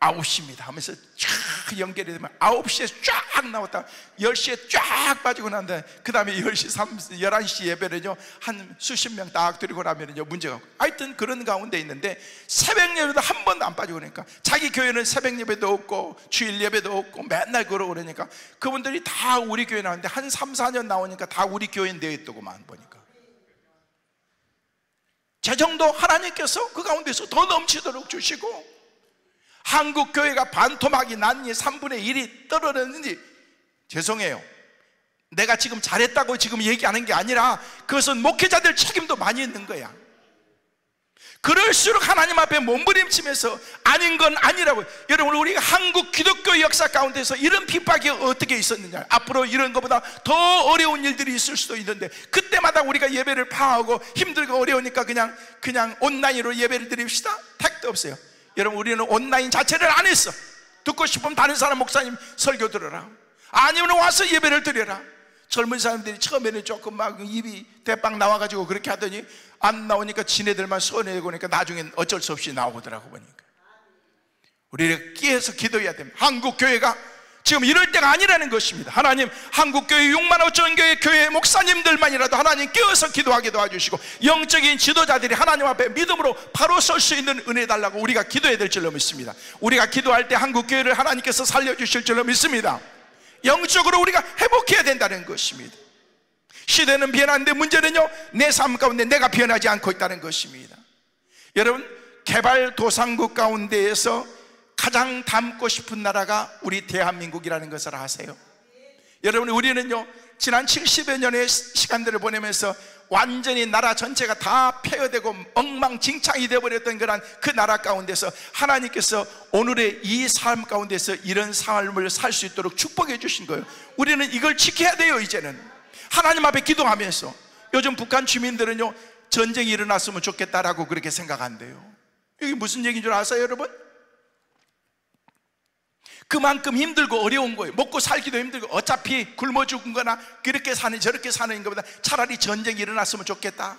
9시입니다 하면서 쫙 연결이 되면 9시에 쫙 나왔다 10시에 쫙 빠지고 난데, 그 다음에 11시 예배는요 한 수십 명 딱 드리고 나면은요 문제가 없고, 하여튼 그런 가운데 있는데, 새벽 예배도 한 번도 안 빠지고, 그러니까 자기 교회는 새벽 예배도 없고 주일 예배도 없고 맨날 그러고 그러니까 그분들이 다 우리 교회 나오는데 한 3, 4년 나오니까 다 우리 교회인 되어 있더구만. 보니까 재정도 하나님께서 그 가운데서 더 넘치도록 주시고, 한국 교회가 반토막이 났니 3분의 1이 떨어졌는지, 죄송해요, 내가 지금 잘했다고 지금 얘기하는 게 아니라 그것은 목회자들 책임도 많이 있는 거야. 그럴수록 하나님 앞에 몸부림치면서 아닌 건 아니라고. 여러분, 우리가 한국 기독교 역사 가운데서 이런 핍박이 어떻게 있었느냐, 앞으로 이런 것보다 더 어려운 일들이 있을 수도 있는데, 그때마다 우리가 예배를 파하고 힘들고 어려우니까 그냥 온라인으로 예배를 드립시다? 택도 없어요. 여러분, 우리는 온라인 자체를 안 했어. 듣고 싶으면 다른 사람 목사님 설교 들어라, 아니면 와서 예배를 드려라. 젊은 사람들이 처음에는 조금 막 입이 대빵 나와가지고 그렇게 하더니 안 나오니까 지네들만 손해고 그러니까 나중엔 어쩔 수 없이 나오더라고. 보니까 우리가 끼어서 기도해야 됩니다. 한국 교회가 지금 이럴 때가 아니라는 것입니다. 하나님, 한국교회 6만 5천 교회 목사님들만이라도 하나님 깨어서 기도하게 도와주시고, 영적인 지도자들이 하나님 앞에 믿음으로 바로 설 수 있는 은혜 달라고 우리가 기도해야 될 줄로 믿습니다. 우리가 기도할 때 한국교회를 하나님께서 살려주실 줄로 믿습니다. 영적으로 우리가 회복해야 된다는 것입니다. 시대는 변하는데 문제는요, 내 삶 가운데 내가 변하지 않고 있다는 것입니다. 여러분, 개발도상국 가운데에서 가장 닮고 싶은 나라가 우리 대한민국이라는 것을 아세요? 여러분, 우리는요 지난 70여 년의 시간들을 보내면서 완전히 나라 전체가 다 폐허되고 엉망진창이 되어버렸던 그 나라 가운데서 하나님께서 오늘의 이 삶 가운데서 이런 삶을 살 수 있도록 축복해 주신 거예요. 우리는 이걸 지켜야 돼요. 이제는 하나님 앞에 기도하면서. 요즘 북한 주민들은요, 전쟁이 일어났으면 좋겠다라고 그렇게 생각한대요. 이게 무슨 얘기인 줄 아세요, 여러분? 그만큼 힘들고 어려운 거예요. 먹고 살기도 힘들고 어차피 굶어 죽은 거나 그렇게 사는 저렇게 사는 것보다 차라리 전쟁이 일어났으면 좋겠다.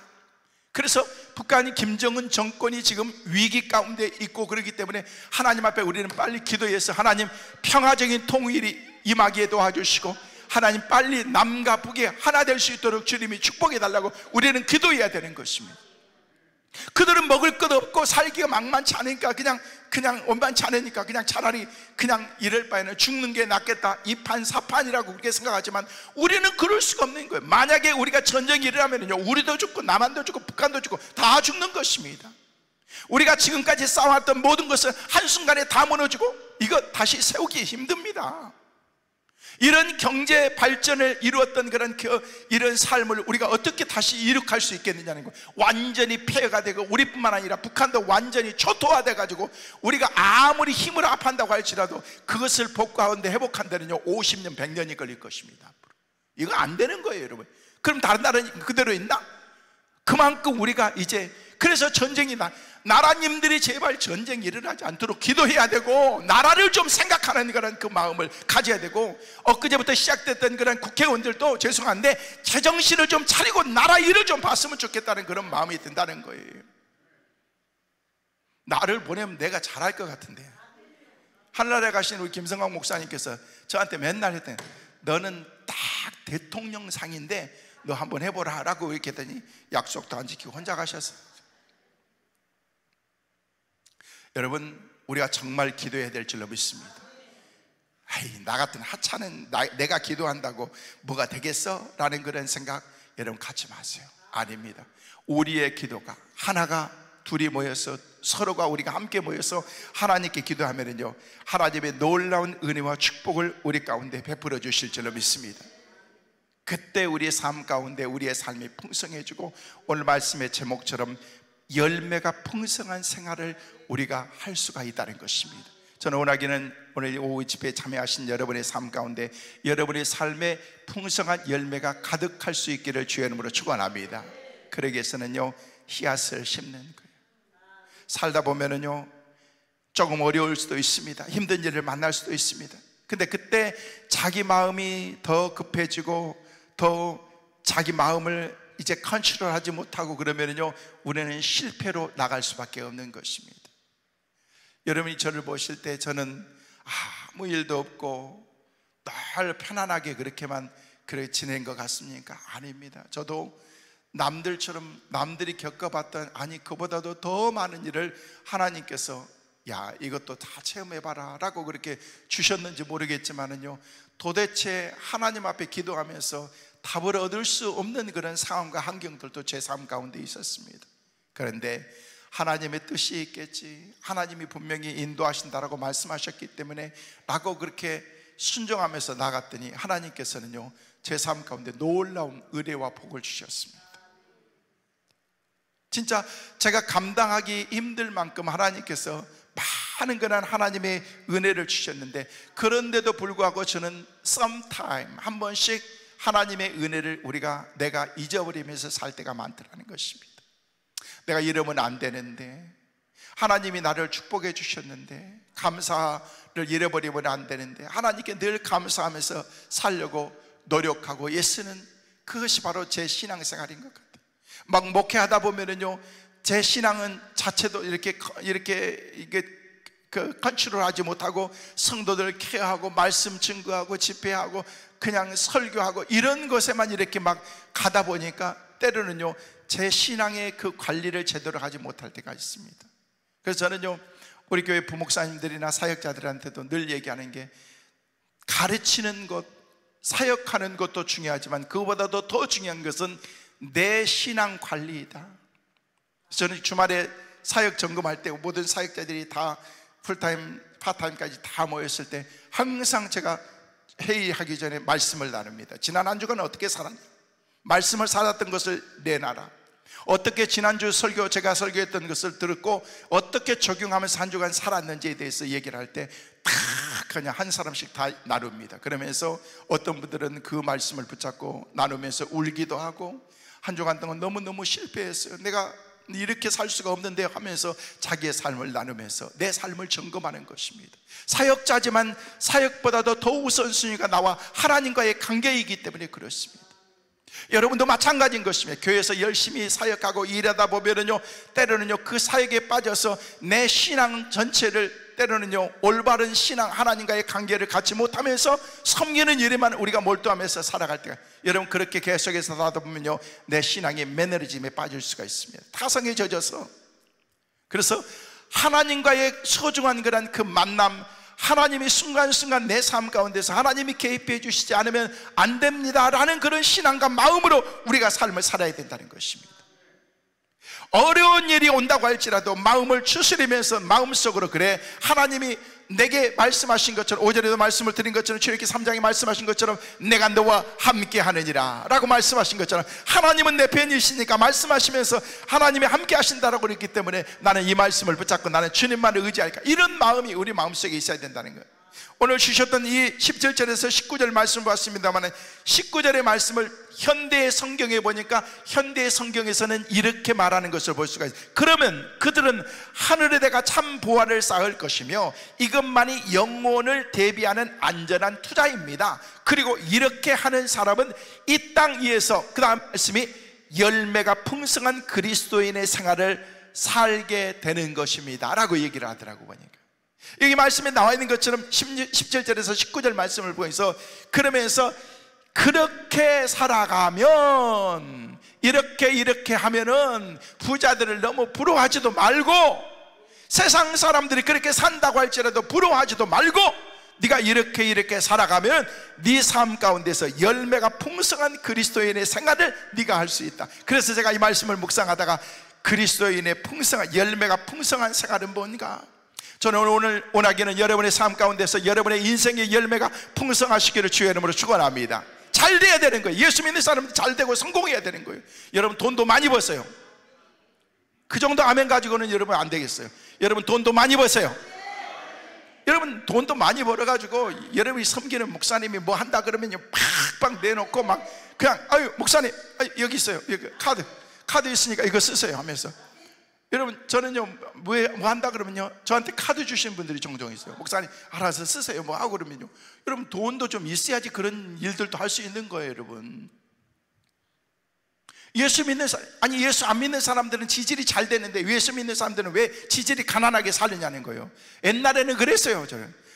그래서 북한이 김정은 정권이 지금 위기 가운데 있고 그렇기 때문에 하나님 앞에 우리는 빨리 기도해서 하나님 평화적인 통일이 임하게 도와주시고 하나님 빨리 남과 북이 하나 될 수 있도록 주님이 축복해 달라고 우리는 기도해야 되는 것입니다. 그들은 먹을 것 없고 살기가 만만치 않으니까 그냥 원만치 않으니까 그냥 차라리 그냥 이럴 바에는 죽는 게 낫겠다, 이판사판이라고 그렇게 생각하지만 우리는 그럴 수가 없는 거예요. 만약에 우리가 전쟁이 일어나면요, 우리도 죽고 남한도 죽고 북한도 죽고 다 죽는 것입니다. 우리가 지금까지 쌓아왔던 모든 것을 한순간에 다 무너지고 이거 다시 세우기 힘듭니다. 이런 경제 발전을 이루었던 이런 삶을 우리가 어떻게 다시 이룩할 수 있겠느냐는 거예요. 완전히 폐허가 되고 우리뿐만 아니라 북한도 완전히 초토화돼 가지고 우리가 아무리 힘을 합한다고 할지라도 그것을 복구하는데 회복한다는요 50년 100년이 걸릴 것입니다. 이거 안 되는 거예요, 여러분. 그럼 다른 나라는 그대로 있나? 그만큼 우리가 이제, 그래서 전쟁이 나라님들이 제발 전쟁이 일어나지 않도록 기도해야 되고 나라를 좀 생각하는 그런 그 마음을 가져야 되고, 엊그제부터 시작됐던 그런 국회의원들도 죄송한데 제정신을 좀 차리고 나라 일을 좀 봤으면 좋겠다는 그런 마음이 든다는 거예요. 나를 보내면 내가 잘할 것 같은데. 하늘나라에 가신 우리 김성광 목사님께서 저한테 맨날 했더니 너는 딱 대통령상인데 너 한번 해보라 라고 이렇게 했더니 약속도 안 지키고 혼자 가셨어요. 여러분, 우리가 정말 기도해야 될 줄로 믿습니다. 나 같은 하찮은 내가 기도한다고 뭐가 되겠어? 라는 그런 생각 여러분 갖지 마세요. 아닙니다. 우리의 기도가 하나가 둘이 모여서 서로가 우리가 함께 모여서 하나님께 기도하면요 하나님의 놀라운 은혜와 축복을 우리 가운데 베풀어 주실 줄로 믿습니다. 그때 우리의 삶 가운데 우리의 삶이 풍성해지고 오늘 말씀의 제목처럼 열매가 풍성한 생활을 우리가 할 수가 있다는 것입니다. 저는 원하기는 오늘 오후 집회에 참여하신 여러분의 삶 가운데 여러분의 삶에 풍성한 열매가 가득할 수 있기를 주의 이름으로 축원합니다. 그러기 위해서는요 씨앗을 심는 거예요. 살다 보면은요 조금 어려울 수도 있습니다. 힘든 일을 만날 수도 있습니다. 근데 그때 자기 마음이 더 급해지고 더 자기 마음을 이제 컨트롤하지 못하고 그러면요 우리는 실패로 나갈 수밖에 없는 것입니다. 여러분이 저를 보실 때 저는 아무 일도 없고 늘 편안하게 그렇게만 지낸 것 같습니까? 아닙니다. 저도 남들처럼 남들이 겪어봤던 아니 그보다도 더 많은 일을 하나님께서 야 이것도 다 체험해봐라 라고 그렇게 주셨는지 모르겠지만은요 도대체 하나님 앞에 기도하면서 답을 얻을 수 없는 그런 상황과 환경들도 제 삶 가운데 있었습니다. 그런데 하나님의 뜻이 있겠지, 하나님이 분명히 인도하신다라고 말씀하셨기 때문에 라고 그렇게 순종하면서 나갔더니 하나님께서는요 제 삶 가운데 놀라운 은혜와 복을 주셨습니다. 진짜 제가 감당하기 힘들 만큼 하나님께서 많은 그런 하나님의 은혜를 주셨는데 그런데도 불구하고 저는 sometime 한 번씩 하나님의 은혜를 내가 잊어버리면서 살 때가 많더라는 것입니다. 내가 이러면 안 되는데, 하나님이 나를 축복해 주셨는데 감사를 잃어버리면 안 되는데 하나님께 늘 감사하면서 살려고 노력하고 애쓰는 그것이 바로 제 신앙생활인 것 같아요. 막 목회하다 보면은요 제 신앙은 자체도 이렇게 컨트롤하지 못하고 성도들 케어하고 말씀 증거하고 집회하고 그냥 설교하고 이런 것에만 이렇게 막 가다 보니까 때로는요 제 신앙의 그 관리를 제대로 하지 못할 때가 있습니다. 그래서 저는요 우리 교회 부목사님들이나 사역자들한테도 늘 얘기하는 게 가르치는 것, 사역하는 것도 중요하지만 그거보다도 더 중요한 것은 내 신앙 관리이다. 저는 주말에 사역 점검할 때 모든 사역자들이 다 풀타임, 파타임까지 다 모였을 때 항상 제가 회의하기 전에 말씀을 나눕니다. 지난 한 주간 어떻게 살았냐, 말씀을 살았던 것을 내놔라. 어떻게 지난주 설교, 제가 설교했던 것을 들었고 어떻게 적용하면서 한 주간 살았는지에 대해서 얘기를 할 때 다 그냥 한 사람씩 다 나눕니다. 그러면서 어떤 분들은 그 말씀을 붙잡고 나누면서 울기도 하고, 한 주간 동안 너무너무 실패했어요, 내가 이렇게 살 수가 없는데 하면서 자기의 삶을 나누면서 내 삶을 점검하는 것입니다. 사역자지만 사역보다도 더 우선순위가 나와 하나님과의 관계이기 때문에 그렇습니다. 여러분도 마찬가지인 것입니다. 교회에서 열심히 사역하고 일하다 보면은요, 때로는요 그 사역에 빠져서 내 신앙 전체를, 때로는요 올바른 신앙, 하나님과의 관계를 갖지 못하면서 섬기는 일에만 우리가 몰두하면서 살아갈 때가, 여러분 그렇게 계속해서 하다 보면요 내 신앙의 매너리즘에 빠질 수가 있습니다. 타성에 젖어서. 그래서 하나님과의 소중한 그런 그 만남, 하나님이 순간순간 내 삶 가운데서 하나님이 개입해 주시지 않으면 안 됩니다 라는 그런 신앙과 마음으로 우리가 삶을 살아야 된다는 것입니다. 어려운 일이 온다고 할지라도 마음을 추스리면서 마음속으로, 그래 하나님이 내게 말씀하신 것처럼, 5절에도 말씀을 드린 것처럼, 출애굽기 3장에 말씀하신 것처럼 내가 너와 함께 하느니라 라고 말씀하신 것처럼, 하나님은 내 편이시니까 말씀하시면서 하나님이 함께 하신다라고 그랬기 때문에 나는 이 말씀을 붙잡고 나는 주님만을 의지할까, 이런 마음이 우리 마음속에 있어야 된다는 거예요. 오늘 주셨던 이 17절에서 19절 말씀을 봤습니다만, 19절의 말씀을 현대의 성경에 보니까 현대의 성경에서는 이렇게 말하는 것을 볼 수가 있어요. 그러면 그들은 하늘에다가 참 보화를 쌓을 것이며 이것만이 영혼을 대비하는 안전한 투자입니다. 그리고 이렇게 하는 사람은 이 땅 위에서, 그 다음 말씀이 열매가 풍성한 그리스도인의 생활을 살게 되는 것입니다 라고 얘기를 하더라고 보니까. 여기 말씀에 나와 있는 것처럼 17절에서 19절 말씀을 보면서, 그러면서 그렇게 살아가면, 이렇게 하면은 부자들을 너무 부러워하지도 말고, 세상 사람들이 그렇게 산다고 할지라도 부러워하지도 말고, 네가 이렇게 살아가면 네 삶 가운데서 열매가 풍성한 그리스도인의 생활을 네가 할 수 있다. 그래서 제가 이 말씀을 묵상하다가 그리스도인의 풍성한, 열매가 풍성한 생활은 뭔가, 저는 오늘 원하기는 여러분의 삶 가운데서 여러분의 인생의 열매가 풍성하시기를 주의 이름으로 축원합니다. 잘 돼야 되는 거예요. 예수 믿는 사람은 잘 되고 성공해야 되는 거예요. 여러분 돈도 많이 버세요. 그 정도 아멘 가지고는 여러분 안 되겠어요. 여러분 돈도 많이 버세요. 여러분 돈도 많이 벌어가지고 여러분이 섬기는 목사님이 뭐 한다 그러면요 팍팍 내놓고 막 그냥, 아유 목사님 여기 있어요, 여기 카드 있으니까 이거 쓰세요 하면서, 여러분 저는요 뭐 한다 그러면요 저한테 카드 주시는 분들이 종종 있어요. 목사님 알아서 쓰세요 뭐 하고 그러면요, 여러분 돈도 좀 있어야지 그런 일들도 할 수 있는 거예요. 여러분 예수 믿는 사람, 아니 예수 안 믿는 사람들은 지질이 잘 되는데 예수 믿는 사람들은 왜 지질이 가난하게 사느냐는 거예요. 옛날에는 그랬어요.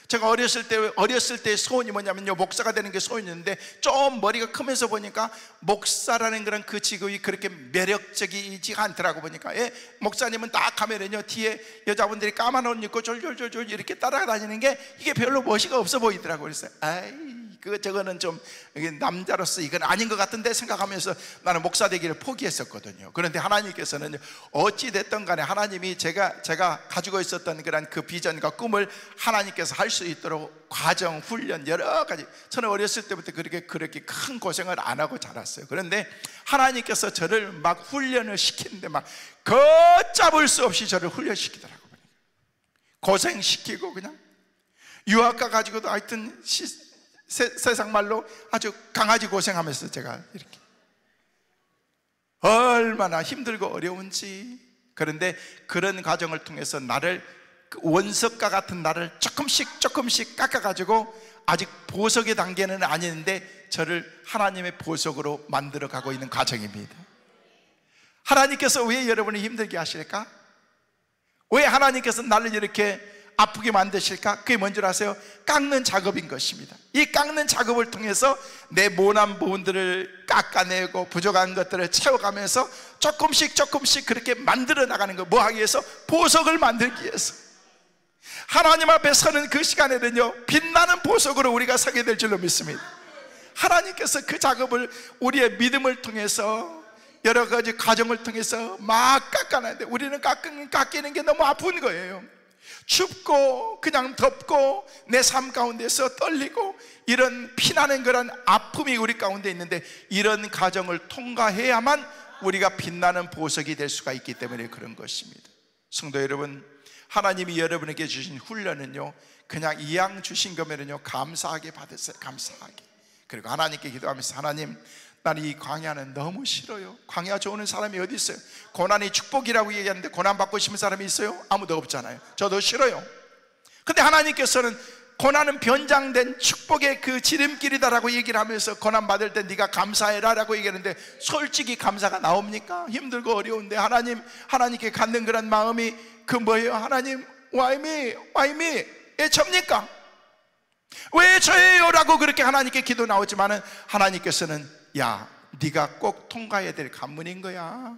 제가 어렸을 때 소원이 뭐냐면요, 목사가 되는 게 소원이었는데 좀 머리가 크면서 보니까 목사라는 그런 그 직업이 그렇게 매력적이지가 않더라고 보니까. 목사님은 딱 하면은요 뒤에 여자분들이 까만 옷 입고 졸졸졸졸 이렇게 따라다니는 게 이게 별로 멋이가 없어 보이더라고. 그래서 저거는 좀 남자로서 이건 아닌 것 같은데 생각하면서 나는 목사 되기를 포기했었거든요. 그런데 하나님께서는 어찌 됐든 간에 하나님이 제가 가지고 있었던 그런 그 비전과 꿈을 하나님께서 할 수 있도록 과정, 훈련 여러 가지, 저는 어렸을 때부터 그렇게 큰 고생을 안 하고 자랐어요. 그런데 하나님께서 저를 막 훈련을 시키는데 막 걷잡을 수 없이 저를 훈련시키더라고요. 고생시키고 그냥 유학가 가지고도 하여튼 세상 말로 아주 강아지 고생하면서 제가 이렇게 얼마나 힘들고 어려운지. 그런데 그런 과정을 통해서 나를, 원석과 같은 나를 조금씩 깎아가지고 아직 보석의 단계는 아닌데 저를 하나님의 보석으로 만들어가고 있는 과정입니다. 하나님께서 왜 여러분을 힘들게 하실까? 왜 하나님께서 나를 이렇게 아프게 만드실까? 그게 뭔 줄 아세요? 깎는 작업인 것입니다. 이 깎는 작업을 통해서 내 모난 부분들을 깎아내고 부족한 것들을 채워가면서 조금씩 그렇게 만들어 나가는 거. 뭐 하기 위해서? 보석을 만들기 위해서. 하나님 앞에 서는 그 시간에는요 빛나는 보석으로 우리가 서게 될 줄로 믿습니다. 하나님께서 그 작업을 우리의 믿음을 통해서 여러 가지 과정을 통해서 막 깎아내는데 우리는 깎이는 게 너무 아픈 거예요. 춥고 그냥 덥고 내 삶 가운데서 떨리고 이런 피나는 그런 아픔이 우리 가운데 있는데, 이런 과정을 통과해야만 우리가 빛나는 보석이 될 수가 있기 때문에 그런 것입니다. 성도 여러분, 하나님이 여러분에게 주신 훈련은요, 그냥 이왕 주신 거면은요, 감사하게 받으세요. 감사하게. 그리고 하나님께 기도하면서, 하나님, 나는 이 광야는 너무 싫어요. 광야 좋아하는 사람이 어디 있어요? 고난이 축복이라고 얘기하는데 고난 받고 싶은 사람이 있어요? 아무도 없잖아요. 저도 싫어요. 근데 하나님께서는 고난은 변장된 축복의 그 지름길이다라고 얘기를 하면서, 고난 받을 때 네가 감사해라 라고 얘기하는데, 솔직히 감사가 나옵니까? 힘들고 어려운데 하나님께 갖는 그런 마음이 그 뭐예요? 하나님, why me? 왜 접니까? 왜 저예요? 라고 그렇게 하나님께 기도 나오지만은, 하나님께서는 야, 네가 꼭 통과해야 될 관문인 거야.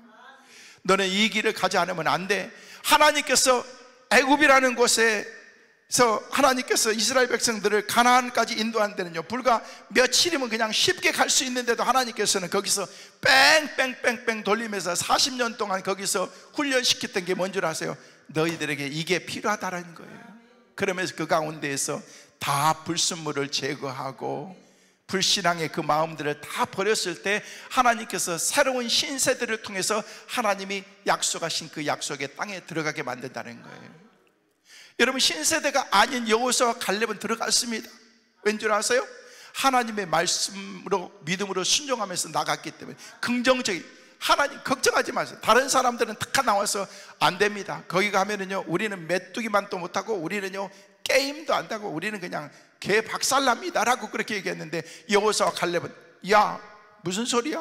너는 이 길을 가지 않으면 안 돼. 하나님께서 애굽이라는 곳에서 하나님께서 이스라엘 백성들을 가나안까지 인도한 데는요, 불과 며칠이면 그냥 쉽게 갈 수 있는데도 하나님께서는 거기서 뺑뺑뺑뺑 돌리면서 40년 동안 거기서 훈련시켰던 게 뭔 줄 아세요? 너희들에게 이게 필요하다라는 거예요. 그러면서 그 가운데에서 다 불순물을 제거하고 불신앙의 그 마음들을 다 버렸을 때, 하나님께서 새로운 신세대를 통해서 하나님이 약속하신 그 약속의 땅에 들어가게 만든다는 거예요. 여러분, 신세대가 아닌 여호수아와 갈렙은 들어갔습니다. 왠 줄 아세요? 하나님의 말씀으로 믿음으로 순종하면서 나갔기 때문에. 긍정적인, 하나님 걱정하지 마세요. 다른 사람들은 탁 나와서 안 됩니다. 거기 가면은요, 우리는 메뚜기만 또 못하고, 우리는요 게임도 안 하고, 우리는 그냥 개 박살납니다 라고 그렇게 얘기했는데, 여호수아와 갈렙은 야, 무슨 소리야?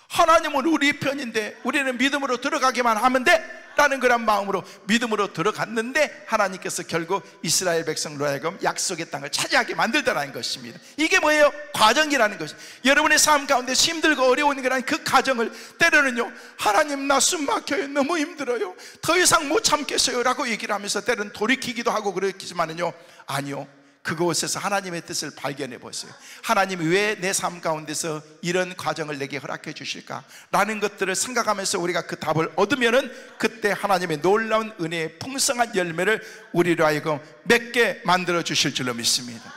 하나님은 우리 편인데 우리는 믿음으로 들어가기만 하면 돼 라는 그런 마음으로 믿음으로 들어갔는데, 하나님께서 결국 이스라엘 백성으로 하여금 약속의 땅을 차지하게 만들다라는 것입니다. 이게 뭐예요? 과정이라는 것이. 여러분의 삶 가운데 힘들고 어려운 그런 그 과정을 때로는요, 하나님 나 숨 막혀요, 너무 힘들어요, 더 이상 못 참겠어요 라고 얘기를 하면서 때로는 돌이키기도 하고 그렇지만은요, 아니요, 그곳에서 하나님의 뜻을 발견해 보세요. 하나님이 왜 내 삶 가운데서 이런 과정을 내게 허락해 주실까? 라는 것들을 생각하면서 우리가 그 답을 얻으면은, 그때 하나님의 놀라운 은혜의 풍성한 열매를 우리로 하여금 맺게 만들어 주실 줄로 믿습니다.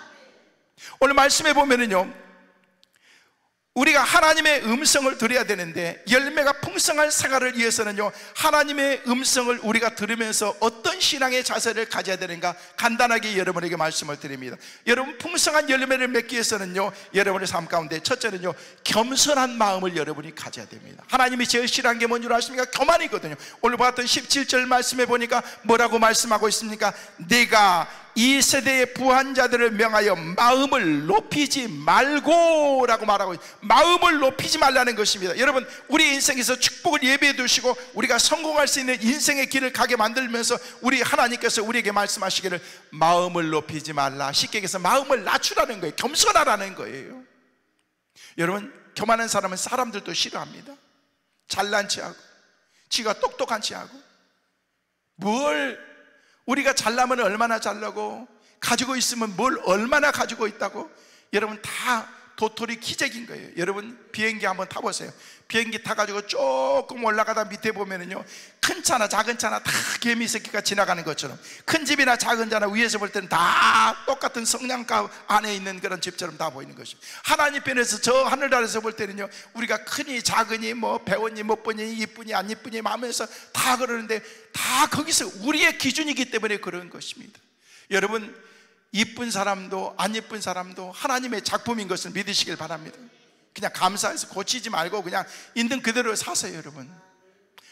오늘 말씀해 보면은요, 우리가 하나님의 음성을 들어야 되는데, 열매가 풍성한 생활을 위해서는요, 하나님의 음성을 우리가 들으면서 어떤 신앙의 자세를 가져야 되는가, 간단하게 여러분에게 말씀을 드립니다. 여러분, 풍성한 열매를 맺기 위해서는요, 여러분의 삶 가운데 첫째는요, 겸손한 마음을 여러분이 가져야 됩니다. 하나님이 제일 싫어하는 게 뭔 줄 아십니까? 교만이거든요. 오늘 봤던 17절 말씀해 보니까 뭐라고 말씀하고 있습니까? 내가 이 세대의 부한자들을 명하여 마음을 높이지 말고 라고 말하고 있어요. 마음을 높이지 말라는 것입니다. 여러분, 우리 인생에서 축복을 예배해 두시고 우리가 성공할 수 있는 인생의 길을 가게 만들면서 우리 하나님께서 우리에게 말씀하시기를 마음을 높이지 말라, 쉽게 얘기해서 마음을 낮추라는 거예요. 겸손하라는 거예요. 여러분, 교만한 사람은 사람들도 싫어합니다. 잘난 체하고 지가 똑똑한 체하고, 뭘 우리가 잘나면 얼마나 잘나고 가지고 있으면 뭘 얼마나 가지고 있다고, 여러분 다 도토리 기적인 거예요. 여러분, 비행기 한번 타보세요. 비행기 타가지고 조금 올라가다 밑에 보면은요, 큰 차나 작은 차나 다 개미 새끼가 지나가는 것처럼, 큰 집이나 작은 차나 위에서 볼 때는 다 똑같은 성냥가 안에 있는 그런 집처럼 다 보이는 것입니다. 하나님 편에서 저 하늘 아래서 볼 때는요, 우리가 크니 작으니 뭐 배웠니 못 보니 이쁘니 안 이쁘니 하면서 다 그러는데, 다 거기서 우리의 기준이기 때문에 그런 것입니다. 여러분, 이쁜 사람도 안 이쁜 사람도 하나님의 작품인 것을 믿으시길 바랍니다. 그냥 감사해서 고치지 말고 그냥 있는 그대로 사세요. 여러분,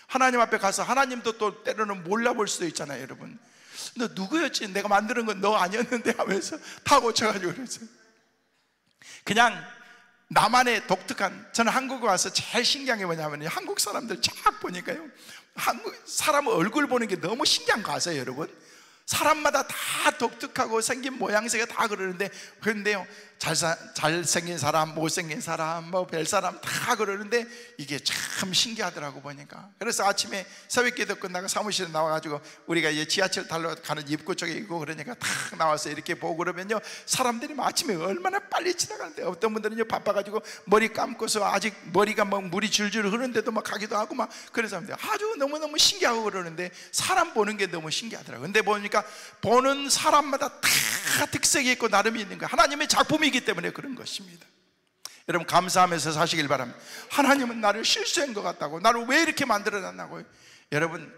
하나님 앞에 가서 하나님도 또 때로는 몰라볼 수도 있잖아요. 여러분, 너 누구였지? 내가 만드는 건 너 아니었는데 하면서 다 고쳐가지고 그랬어요. 그냥 나만의 독특한, 저는 한국에 와서 제일 신기한 게 뭐냐면, 한국 사람들 쫙 보니까요, 한국 사람 얼굴 보는 게 너무 신기한 거 아세요? 여러분, 사람마다 다 독특하고 생긴 모양새가 다 그러는데, 그런데요, 잘생긴 사람, 못생긴 사람, 뭐 별 사람 다 그러는데 이게 참 신기하더라고 보니까. 그래서 아침에 새벽기도 끝나고 사무실에 나와가지고 우리가 이제 지하철 타러 가는 입구 쪽에 있고 그러니까 탁 나와서 이렇게 보고 그러면요, 사람들이 아침에 얼마나 빨리 지나가는데, 어떤 분들은요 바빠가지고 머리 감고서 아직 머리가 막 물이 줄줄 흐르는데도 막 가기도 하고 막 그런 사람들 아주 너무너무 신기하고 그러는데, 사람 보는 게 너무 신기하더라고요. 근데 보니까 보는 사람마다 다 특색이 있고 나름이 있는 거예요. 하나님의 작품이기 때문에 그런 것입니다. 여러분 감사하면서 사시길 바랍니다. 하나님은 나를 실수한 것 같다고, 나를 왜 이렇게 만들어놨나고요. 여러분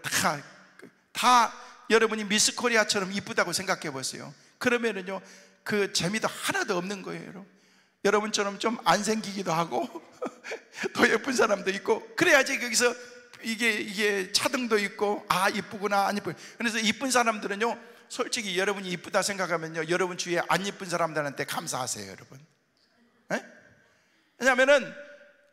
다 여러분이 미스 코리아처럼 이쁘다고 생각해 보세요. 그러면은요 그 재미도 하나도 없는 거예요. 여러분처럼 좀 안 생기기도 하고 더 예쁜 사람도 있고, 그래야지 거기서 이게 차등도 있고, 아 이쁘구나 안 이쁘. 그래서 이쁜 사람들은요 솔직히 여러분이 이쁘다 생각하면요, 여러분 주위에 안 이쁜 사람들한테 감사하세요, 여러분. 네? 왜냐하면은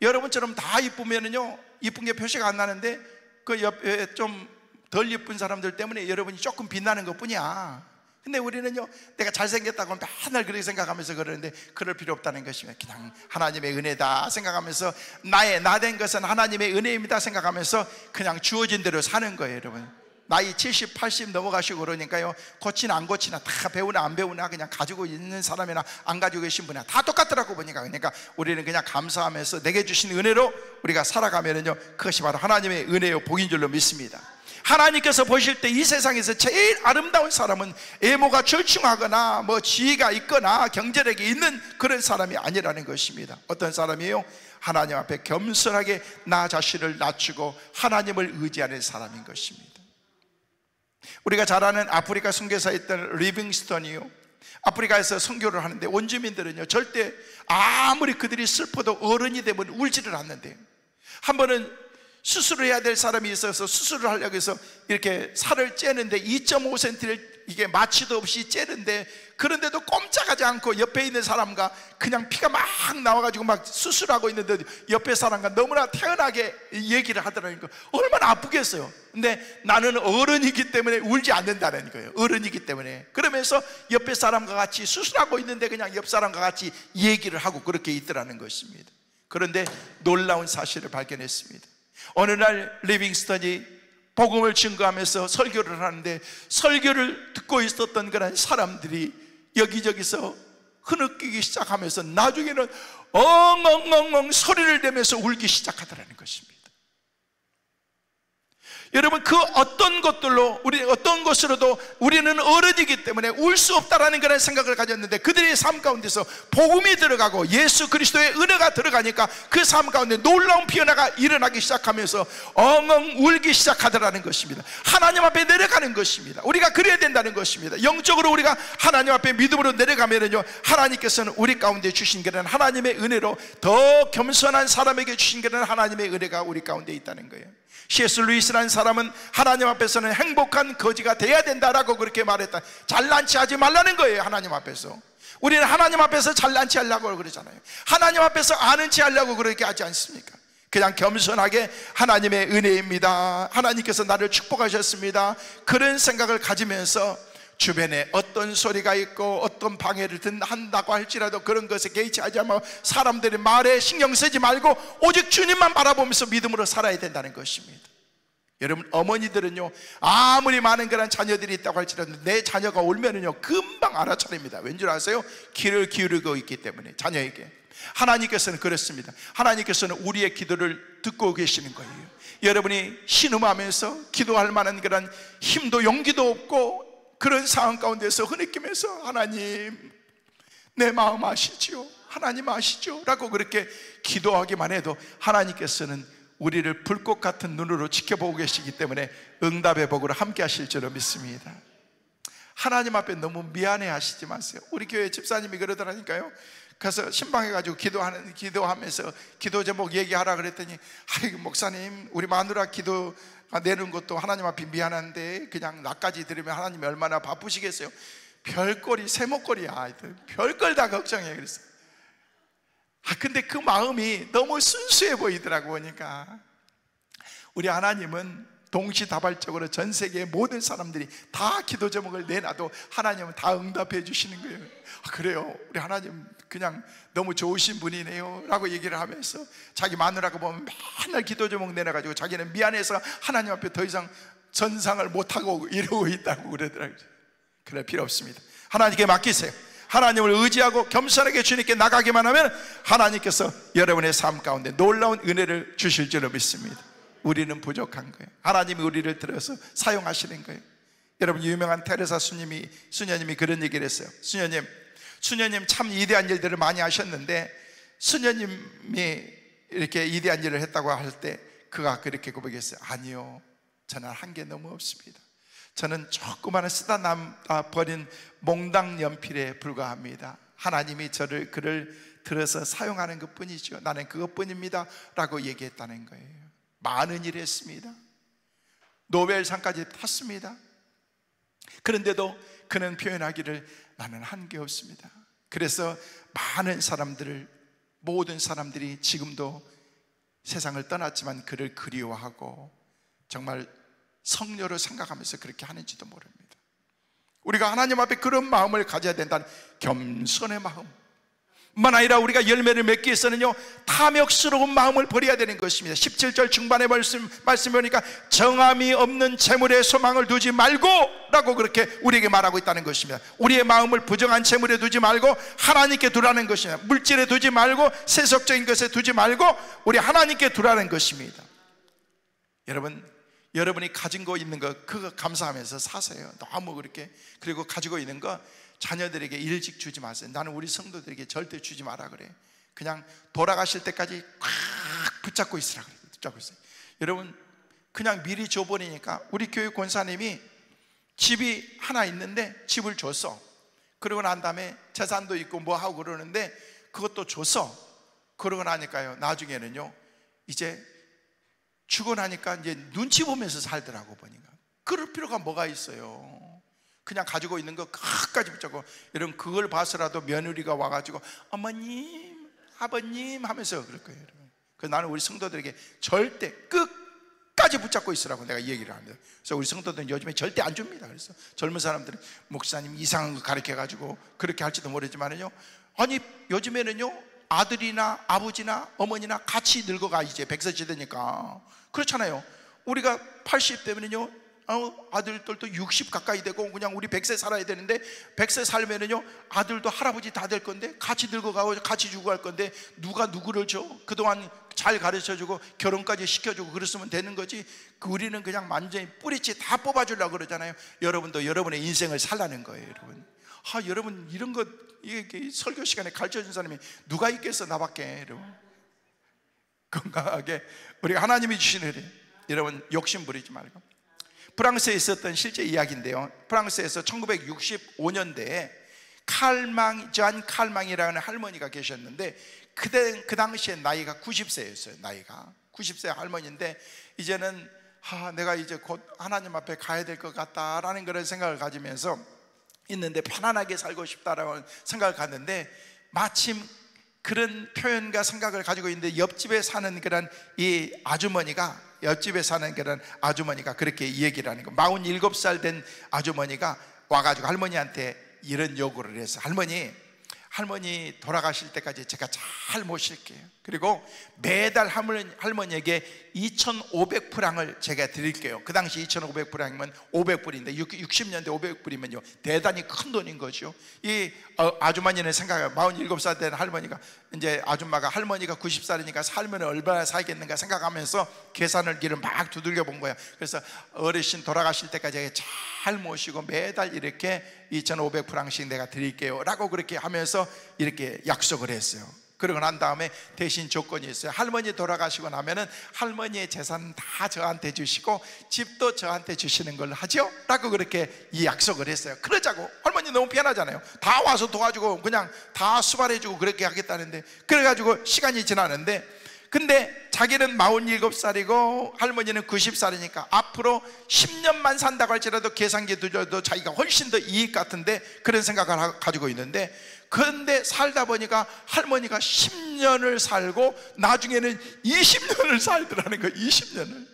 여러분처럼 다 이쁘면은요 이쁜 게 표시가 안 나는데, 그 옆에 좀 덜 이쁜 사람들 때문에 여러분이 조금 빛나는 것 뿐이야. 근데 우리는요 내가 잘생겼다고 맨날 그렇게 생각하면서 그러는데, 그럴 필요 없다는 것이면 그냥 하나님의 은혜다 생각하면서, 나 된 것은 하나님의 은혜입니다 생각하면서 그냥 주어진 대로 사는 거예요. 여러분 나이 70, 80 넘어가시고 그러니까요, 고치나 안 고치나, 다 배우나 안 배우나, 그냥 가지고 있는 사람이나 안 가지고 계신 분이나 다 똑같더라고 보니까. 그러니까 우리는 그냥 감사하면서 내게 주신 은혜로 우리가 살아가면은요, 그것이 바로 하나님의 은혜요 복인 줄로 믿습니다. 하나님께서 보실 때 이 세상에서 제일 아름다운 사람은 외모가 절충하거나 뭐 지위가 있거나 경제력이 있는 그런 사람이 아니라는 것입니다. 어떤 사람이에요? 하나님 앞에 겸손하게 나 자신을 낮추고 하나님을 의지하는 사람인 것입니다. 우리가 잘 아는 아프리카 선교사에 있던 리빙스턴이요, 아프리카에서 선교를 하는데 원주민들은요 절대 아무리 그들이 슬퍼도 어른이 되면 울지를 않는데, 한 번은 수술을 해야 될 사람이 있어서 수술을 하려고 해서 이렇게 살을 째는데 2.5cm를 이게 마취도 없이 째는데, 그런데도 꼼짝하지 않고 옆에 있는 사람과 그냥 피가 막 나와가지고 막 수술하고 있는데 옆에 사람과 너무나 태연하게 얘기를 하더라니까. 얼마나 아프겠어요. 근데 나는 어른이기 때문에 울지 않는다는 거예요. 어른이기 때문에. 그러면서 옆에 사람과 같이 수술하고 있는데 그냥 옆 사람과 같이 얘기를 하고 그렇게 있더라는 것입니다. 그런데 놀라운 사실을 발견했습니다. 어느 날 리빙스턴이 복음을 증거하면서 설교를 하는데, 설교를 듣고 있었던 그런 사람들이 여기저기서 흐느끼기 시작하면서 나중에는 엉엉엉엉 소리를 내면서 울기 시작하더라는 것입니다. 여러분 그 어떤 것들로 어떤 것으로도 우리는 어른이기 때문에 울 수 없다라는 그런 생각을 가졌는데, 그들의 삶 가운데서 복음이 들어가고 예수 그리스도의 은혜가 들어가니까 그 삶 가운데 놀라운 변화가 일어나기 시작하면서 엉엉 울기 시작하더라는 것입니다. 하나님 앞에 내려가는 것입니다. 우리가 그래야 된다는 것입니다. 영적으로 우리가 하나님 앞에 믿음으로 내려가면은요, 하나님께서는 우리 가운데 주신 그런 하나님의 은혜로 더 겸손한 사람에게 주신 그런 하나님의 은혜가 우리 가운데 있다는 거예요. C.S. 루이스라는 사람은 하나님 앞에서는 행복한 거지가 돼야 된다라고 그렇게 말했다. 잘난 체 하지 말라는 거예요. 하나님 앞에서 우리는 하나님 앞에서 잘난 체 하려고 그러잖아요. 하나님 앞에서 아는 체 하려고 그렇게 하지 않습니까? 그냥 겸손하게 하나님의 은혜입니다, 하나님께서 나를 축복하셨습니다, 그런 생각을 가지면서 주변에 어떤 소리가 있고 어떤 방해를 한다고 할지라도 그런 것에 개의치 하지 말고, 사람들의 말에 신경 쓰지 말고 오직 주님만 바라보면서 믿음으로 살아야 된다는 것입니다. 여러분 어머니들은요, 아무리 많은 그런 자녀들이 있다고 할지라도 내 자녀가 울면은요 금방 알아차립니다. 왠줄 아세요? 귀를 기울이고 있기 때문에. 자녀에게 하나님께서는 그렇습니다. 하나님께서는 우리의 기도를 듣고 계시는 거예요. 여러분이 신음하면서 기도할 만한 그런 힘도 용기도 없고 그런 상황 가운데서 흐느끼면서 하나님 내 마음 아시죠? 하나님 아시죠? 라고 그렇게 기도하기만 해도 하나님께서는 우리를 불꽃 같은 눈으로 지켜보고 계시기 때문에 응답의 복으로 함께 하실 줄로 믿습니다. 하나님 앞에 너무 미안해 하시지 마세요. 우리 교회 집사님이 그러더라니까요. 가서 신방해가지고 기도하면서 기도 제목 얘기하라 그랬더니, 아이고 목사님, 우리 마누라 기도 내는 것도 하나님 앞에 미안한데 그냥 나까지 들으면 하나님이 얼마나 바쁘시겠어요. 별거리 세목거리야, 별걸 다 걱정해. 그랬어. 근데 그 마음이 너무 순수해 보이더라고. 보니까 우리 하나님은 동시다발적으로 전 세계의 모든 사람들이 다 기도 제목을 내놔도 하나님은 다 응답해 주시는 거예요. 그래요, 우리 하나님 그냥 너무 좋으신 분이네요 라고 얘기를 하면서 자기 마누라가 보면 맨날 기도 제목 내놔가지고 자기는 미안해서 하나님 앞에 더 이상 전상을 못하고 이러고 있다고 그러더라고요. 그럴 필요 없습니다. 하나님께 맡기세요. 하나님을 의지하고 겸손하게 주님께 나가기만 하면 하나님께서 여러분의 삶 가운데 놀라운 은혜를 주실 줄로 믿습니다. 우리는 부족한 거예요. 하나님이 우리를 들어서 사용하시는 거예요. 여러분, 유명한 테레사 수녀님이 그런 얘기를 했어요. 수녀님 참 위대한 일들을 많이 하셨는데, 수녀님이 이렇게 위대한 일을 했다고 할 때 그가 그렇게 고백했어요. 아니요, 저는 한 게 너무 없습니다. 저는 조그마한 쓰다 남다 버린 몽당 연필에 불과합니다. 하나님이 그를 들어서 사용하는 것 뿐이죠. 나는 그것뿐입니다 라고 얘기했다는 거예요. 많은 일을 했습니다. 노벨상까지 탔습니다. 그런데도 그는 표현하기를 나는 한 게 없습니다. 그래서 모든 사람들이 지금도 세상을 떠났지만 그를 그리워하고 정말 성녀로 생각하면서 그렇게 하는지도 모릅니다. 우리가 하나님 앞에 그런 마음을 가져야 된다는 겸손의 마음 뿐만 아니라 우리가 열매를 맺기 위해서는요, 탐욕스러운 마음을 버려야 되는 것입니다. 17절 중반에 말씀 보니까 정함이 없는 재물에 소망을 두지 말고 라고 그렇게 우리에게 말하고 있다는 것입니다. 우리의 마음을 부정한 재물에 두지 말고 하나님께 두라는 것입니다. 물질에 두지 말고 세속적인 것에 두지 말고 우리 하나님께 두라는 것입니다. 여러분이 가진 거 있는 거 그거 감사하면서 사세요. 너무 그렇게. 그리고 가지고 있는 거 자녀들에게 일찍 주지 마세요. 나는 우리 성도들에게 절대 주지 마라 그래. 그냥 돌아가실 때까지 꽉 붙잡고 있으라 그래. 붙잡고 있어요. 여러분, 그냥 미리 줘버리니까 우리 교회 권사님이 집이 하나 있는데 집을 줬어. 그러고 난 다음에 재산도 있고 뭐 하고 그러는데 그것도 줬어. 그러고 나니까요, 나중에는요, 이제 주고 나니까 이제 눈치 보면서 살더라고. 보니까 그럴 필요가 뭐가 있어요. 그냥 가지고 있는 거 끝까지 붙잡고, 여러분 그걸 봐서라도 며느리가 와가지고 어머님 아버님 하면서 그럴 거예요. 여러분, 그래서 나는 우리 성도들에게 절대 끝까지 붙잡고 있으라고 내가 얘기를 합니다. 그래서 우리 성도들은 요즘에 절대 안 줍니다. 그래서 젊은 사람들은 목사님 이상한 거 가르쳐가지고 그렇게 할지도 모르지만은요, 아니 요즘에는요 아들이나 아버지나 어머니나 같이 늙어가. 이제 100세 시대니까 그렇잖아요. 우리가 80 되면은요 아들들도 60 가까이 되고 그냥 우리 100세 살아야 되는데 100세 살면은요 아들도 할아버지 다 될 건데 같이 늙어가고 같이 죽어갈 건데 누가 누구를 줘? 그동안 잘 가르쳐주고 결혼까지 시켜주고 그랬으면 되는 거지. 우리는 그냥 완전히 뿌리째 다 뽑아주려고 그러잖아요. 여러분도 여러분의 인생을 살라는 거예요. 여러분 이런 거 이게 설교 시간에 가르쳐준 사람이 누가 있겠어 나밖에. 여러분 건강하게 우리 하나님이 주시는 은혜, 여러분 욕심 부리지 말고. 프랑스에 있었던 실제 이야기인데요, 프랑스에서 1965년대에 잔 칼망이라는 할머니가 계셨는데 그 당시에 나이가 90세였어요. 나이가 90세 할머니인데 이제는 내가 이제 곧 하나님 앞에 가야 될 것 같다라는 그런 생각을 가지면서 있는데 편안하게 살고 싶다라고 생각을 갖는데, 마침 그런 표현과 생각을 가지고 있는데 옆집에 사는 그런 아주머니가 그렇게 얘기를 하는 거예요. 47살 된 아주머니가 와가지고 할머니한테 이런 요구를 해서, 할머니 돌아가실 때까지 제가 잘 모실게요. 그리고 매달 할머니에게 2,500프랑을 제가 드릴게요. 그 당시 2,500프랑이면 500불인데 60년대 500불이면요 대단히 큰 돈인 거죠. 이 아주머니는 생각해요. 47살 된 할머니가, 이제 아줌마가 할머니가 90살이니까 살면 얼마나 살겠는가 생각하면서 계산을 길을 막 두들겨 본 거야. 그래서 어르신 돌아가실 때까지 잘 모시고 매달 이렇게 2,500프랑씩 내가 드릴게요 라고 그렇게 하면서 이렇게 약속을 했어요. 그러고 난 다음에 대신 조건이 있어요. 할머니 돌아가시고 나면은 할머니의 재산은 다 저한테 주시고 집도 저한테 주시는 걸로 하죠 라고 그렇게 이 약속을 했어요. 그러자고. 할머니 너무 편하잖아요. 다 와서 도와주고 그냥 다 수발해주고 그렇게 하겠다는데, 그래가지고 시간이 지나는데, 근데 자기는 47살이고 할머니는 90살이니까 앞으로 10년만 산다고 할지라도 계산기 두줘도 자기가 훨씬 더 이익 같은데 그런 생각을 가지고 있는데, 그런데 살다 보니까 할머니가 10년을 살고 나중에는 20년을 살더라는 거예요. 20년을.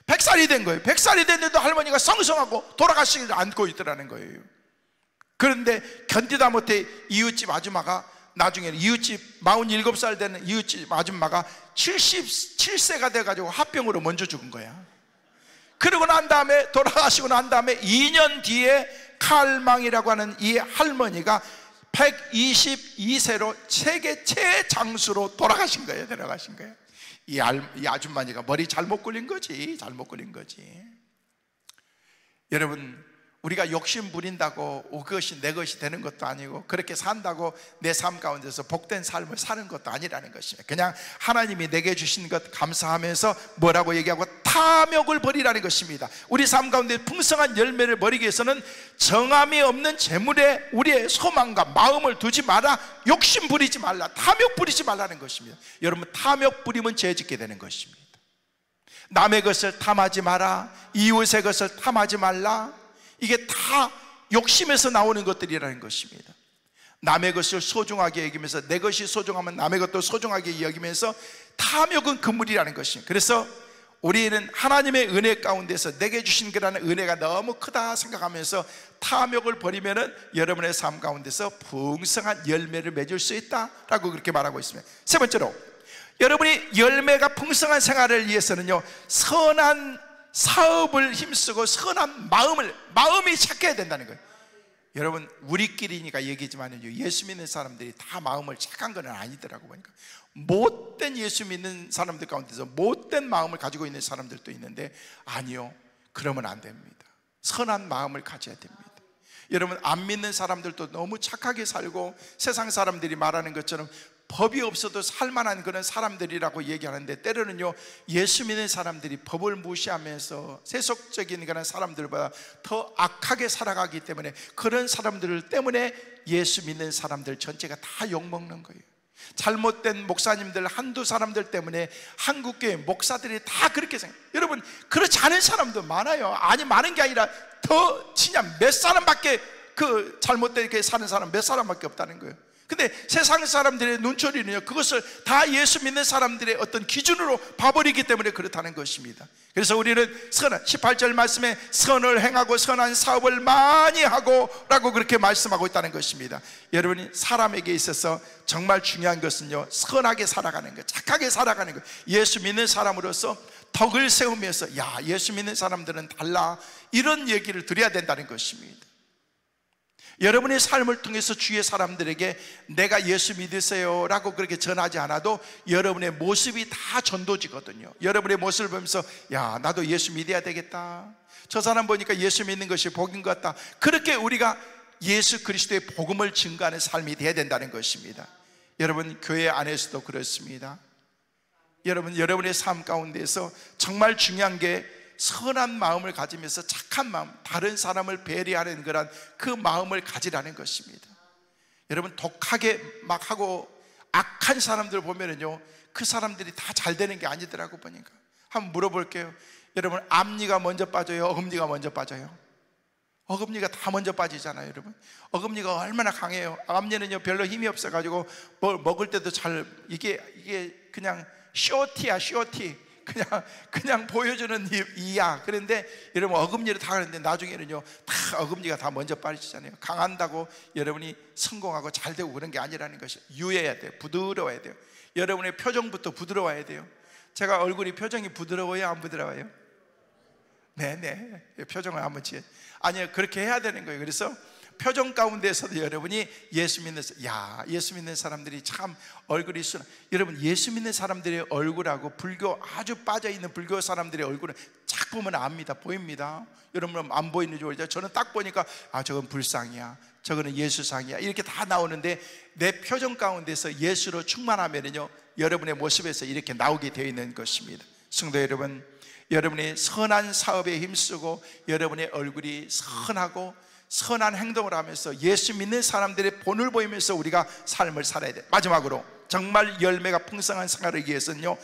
100살이 된 거예요. 100살이 됐는데도 할머니가 성성하고 돌아가시기를 않고 있더라는 거예요. 그런데 견디다 못해 이웃집 아줌마가, 나중에는 이웃집 47살 되는 이웃집 아줌마가 77세가 돼가지고 화병으로 먼저 죽은 거야. 그러고 난 다음에, 돌아가시고 난 다음에 2년 뒤에 칼망이라고 하는 이 할머니가 122세로 세계 최장수로 돌아가신 거예요. 이 아줌마니가 머리 잘못 굴린 거지. 여러분, 우리가 욕심 부린다고 그것이 내 것이 되는 것도 아니고, 그렇게 산다고 내 삶 가운데서 복된 삶을 사는 것도 아니라는 것입니다. 그냥 하나님이 내게 주신 것 감사하면서 뭐라고 얘기하고 탐욕을 버리라는 것입니다. 우리 삶 가운데 풍성한 열매를 버리기 위해서는 정함이 없는 재물에 우리의 소망과 마음을 두지 마라. 욕심 부리지 말라. 탐욕 부리지 말라는 것입니다. 여러분, 탐욕 부리면 죄 짓게 되는 것입니다. 남의 것을 탐하지 마라. 이웃의 것을 탐하지 말라. 이게 다 욕심에서 나오는 것들이라는 것입니다. 남의 것을 소중하게 여기면서, 내 것이 소중하면 남의 것도 소중하게 여기면서 탐욕은 그물이라는 것입니다. 그래서 우리는 하나님의 은혜 가운데서 내게 주신 그런 은혜가 너무 크다 생각하면서 탐욕을 버리면은 여러분의 삶 가운데서 풍성한 열매를 맺을 수 있다라고 그렇게 말하고 있습니다. 세 번째로, 여러분이 열매가 풍성한 생활을 위해서는요, 선한 사업을 힘쓰고 선한 마음이 착해야 된다는 거예요. 여러분, 우리끼리니까 얘기지만요, 예수 믿는 사람들이 다 마음을 착한 건 아니더라고 보니까. 못된 예수 믿는 사람들 가운데서 못된 마음을 가지고 있는 사람들도 있는데, 아니요, 그러면 안 됩니다. 선한 마음을 가져야 됩니다. 여러분, 안 믿는 사람들도 너무 착하게 살고 세상 사람들이 말하는 것처럼 법이 없어도 살만한 그런 사람들이라고 얘기하는데, 때로는요, 예수 믿는 사람들이 법을 무시하면서 세속적인 그런 사람들보다 더 악하게 살아가기 때문에, 그런 사람들 때문에 예수 믿는 사람들 전체가 다 욕먹는 거예요. 잘못된 목사님들 한두 사람들 때문에 한국교회 목사들이 다 그렇게 생각해요. 여러분, 그렇지 않은 사람도 많아요. 아니, 많은 게 아니라 더 진짜 몇 사람밖에, 그 잘못되게 사는 사람 몇 사람밖에 없다는 거예요. 근데 세상 사람들의 눈초리는요, 그것을 다 예수 믿는 사람들의 어떤 기준으로 봐버리기 때문에 그렇다는 것입니다. 그래서 우리는 18절 말씀에 선을 행하고 선한 사업을 많이 하고 라고 그렇게 말씀하고 있다는 것입니다. 여러분이 사람에게 있어서 정말 중요한 것은요, 선하게 살아가는 것, 착하게 살아가는 것. 예수 믿는 사람으로서 덕을 세우면서, 야, 예수 믿는 사람들은 달라, 이런 얘기를 드려야 된다는 것입니다. 여러분의 삶을 통해서 주위의 사람들에게 내가 예수 믿으세요 라고 그렇게 전하지 않아도 여러분의 모습이 다 전도지거든요. 여러분의 모습을 보면서, 야, 나도 예수 믿어야 되겠다, 저 사람 보니까 예수 믿는 것이 복인 것 같다, 그렇게 우리가 예수 그리스도의 복음을 증거하는 삶이 되어야 된다는 것입니다. 여러분, 교회 안에서도 그렇습니다. 여러분의 삶 가운데서 정말 중요한 게 선한 마음을 가지면서 착한 마음, 다른 사람을 배려하는 그런 그 마음을 가지라는 것입니다. 여러분, 독하게 막 하고 악한 사람들 보면은요, 그 사람들이 다 잘 되는 게 아니더라고 보니까. 한번 물어볼게요. 여러분, 앞니가 먼저 빠져요, 어금니가 먼저 빠져요? 어금니가 다 먼저 빠지잖아요. 여러분, 어금니가 얼마나 강해요. 앞니는요, 별로 힘이 없어가지고 뭘 먹을 때도 잘, 이게 그냥 쇼티야, 쇼티. 그냥 보여주는 이야. 그런데 여러분, 어금니를 다 하는데 나중에는요, 다 어금니가 다 먼저 빠지잖아요. 강한다고 여러분이 성공하고 잘 되고 그런 게 아니라는 것이, 유해야 돼요. 부드러워야 돼요. 여러분의 표정부터 부드러워야 돼요. 제가 얼굴이 표정이 부드러워요, 안 부드러워요? 네네, 표정을 한번 아니요, 그렇게 해야 되는 거예요. 그래서 표정 가운데서도 여러분이 예수 믿는, 야, 예수 믿는 사람들이 참 얼굴이 순. 여러분, 예수 믿는 사람들의 얼굴하고 불교 아주 빠져있는 불교 사람들의 얼굴은 딱 보면 압니다. 보입니다. 여러분, 안 보이는지 모르죠. 저는 딱 보니까, 아, 저건 불상이야, 저거는 예수상이야, 이렇게 다 나오는데, 내 표정 가운데서 예수로 충만하면은요, 여러분의 모습에서 이렇게 나오게 되어 있는 것입니다. 성도 여러분, 여러분이 선한 사업에 힘쓰고 여러분의 얼굴이 선하고 선한 행동을 하면서 예수 믿는 사람들의 본을 보이면서 우리가 삶을 살아야 돼요. 마지막으로, 정말 열매가 풍성한 생활을 위해서는요,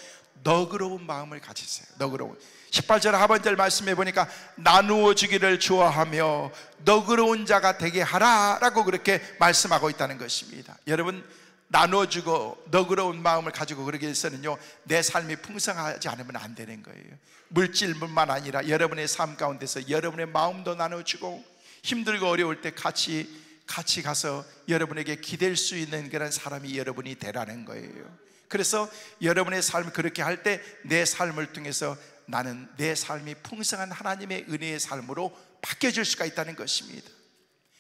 너그러운 마음을 가지세요. 너그러운. 18절 하반절 말씀해 보니까 나누어 주기를 좋아하며 너그러운 자가 되게 하라 라고 그렇게 말씀하고 있다는 것입니다. 여러분, 나눠주고 너그러운 마음을 가지고 그러기 위해서는요, 내 삶이 풍성하지 않으면 안 되는 거예요. 물질뿐만 아니라 여러분의 삶 가운데서 여러분의 마음도 나눠주고, 힘들고 어려울 때 같이 가서 여러분에게 기댈 수 있는 그런 사람이 여러분이 되라는 거예요. 그래서 여러분의 삶을 그렇게 할 때 내 삶을 통해서 나는 내 삶이 풍성한 하나님의 은혜의 삶으로 바뀌어질 수가 있다는 것입니다.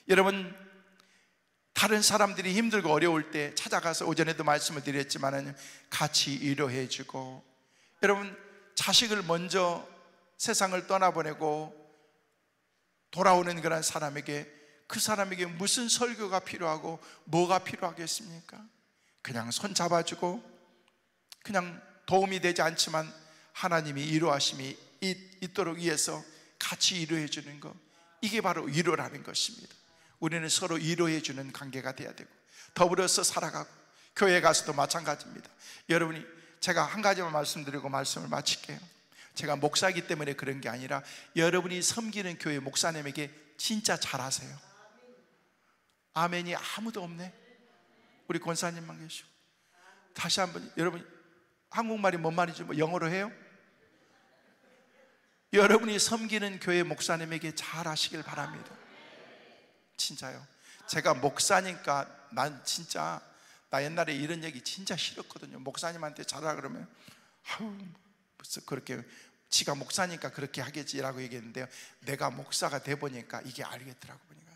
여러분, 다른 사람들이 힘들고 어려울 때 찾아가서, 오전에도 말씀을 드렸지만 같이 위로해주고, 여러분 자식을 먼저 세상을 떠나보내고 돌아오는 그런 사람에게, 그 사람에게 무슨 설교가 필요하고 뭐가 필요하겠습니까? 그냥 손 잡아주고, 그냥 도움이 되지 않지만 하나님이 위로하심이 있도록 위해서 같이 위로해 주는 것, 이게 바로 위로라는 것입니다. 우리는 서로 위로해 주는 관계가 돼야 되고, 더불어서 살아가고, 교회 가서도 마찬가지입니다. 여러분이, 제가 한 가지만 말씀드리고 말씀을 마칠게요. 제가 목사이기 때문에 그런 게 아니라 여러분이 섬기는 교회 목사님에게 진짜 잘하세요. 아멘이 아무도 없네. 우리 권사님만 계시고. 다시 한번, 여러분 한국말이 뭔 말인지 영어로 해요? 여러분이 섬기는 교회 목사님에게 잘하시길 바랍니다. 진짜요. 제가 목사니까 나 옛날에 이런 얘기 진짜 싫었거든요. 목사님한테 잘하라 그러면 무슨 그렇게, 지가 목사니까 그렇게 하겠지라고 얘기했는데요, 내가 목사가 돼 보니까 이게 알겠더라고. 보니까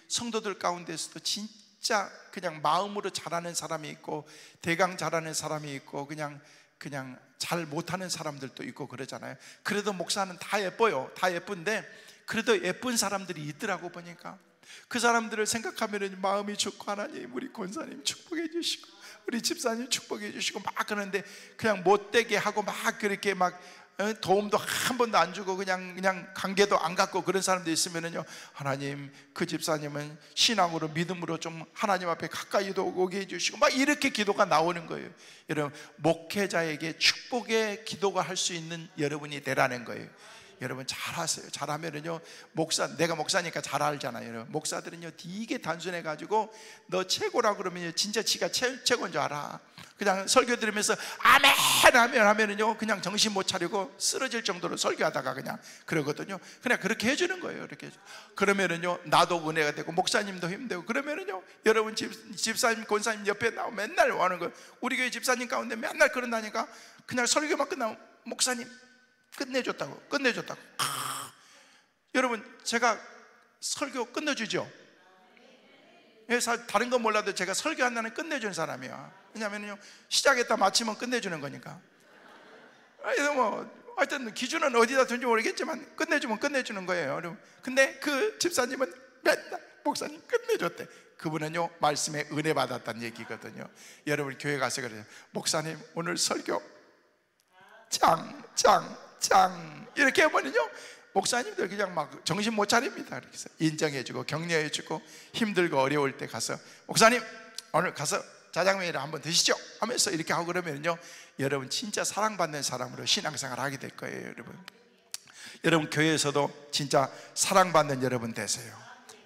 성도들 가운데서도 진짜 그냥 마음으로 잘하는 사람이 있고, 대강 잘하는 사람이 있고, 그냥 잘 못하는 사람들도 있고 그러잖아요. 그래도 목사는 다 예뻐요. 다 예쁜데 그래도 예쁜 사람들이 있더라고. 보니까 그 사람들을 생각하면 마음이 좋고, 하나님 우리 권사님 축복해 주시고, 우리 집사님 축복해 주시고 막 그러는데, 그냥 못되게 하고 막 그렇게 막 도움도 한 번도 안 주고 그냥 관계도 안 갖고 그런 사람들 있으면은요, 하나님 그 집사님은 신앙으로 믿음으로 좀 하나님 앞에 가까이도 오게 해주시고, 막 이렇게 기도가 나오는 거예요. 여러분, 목회자에게 축복의 기도가 할 수 있는 여러분이 되라는 거예요. 여러분 잘하세요. 잘하면은요, 내가 목사니까 잘 알잖아요. 여러분, 목사들은요 되게 단순해가지고 너 최고라고 그러면요 진짜 지가 최고인 줄 알아. 그냥 설교 들으면서 아멘 하면은요 그냥 정신 못 차리고 쓰러질 정도로 설교하다가 그냥 그러거든요. 그냥 그렇게 해주는 거예요. 이렇게 그러면은요 나도 은혜가 되고 목사님도 힘되고, 그러면은요 여러분 집사님 권사님 옆에 나오면 맨날 하는 거예요. 우리 교회 집사님 가운데 맨날 그런다니까. 그냥 설교만 끝나면 목사님 끝내줬다고. 여러분, 제가 설교 끝내주죠. 다른 건 몰라도 제가 설교한다는 끝내주는 사람이야. 왜냐면요 시작했다 마치면 끝내주는 거니까. 하여튼 기준은 어디다 둔지 모르겠지만 끝내주면 끝내주는 거예요. 여러분, 근데 그 집사님은 맨날 목사님 끝내줬대. 그분은요 말씀에 은혜 받았다는 얘기거든요. 여러분 교회 가서 그래요. 목사님 오늘 설교 짱 이렇게 해버리죠. 목사님들 그냥 막 정신 못 차립니다. 이렇게 해서 인정해주고 격려해주고, 힘들고 어려울 때 가서 목사님 오늘 가서 자장면이라 한번 드시죠 하면서 이렇게 하고 그러면요 여러분 진짜 사랑받는 사람으로 신앙생활을 하게 될 거예요. 여러분 교회에서도 진짜 사랑받는 여러분 되세요.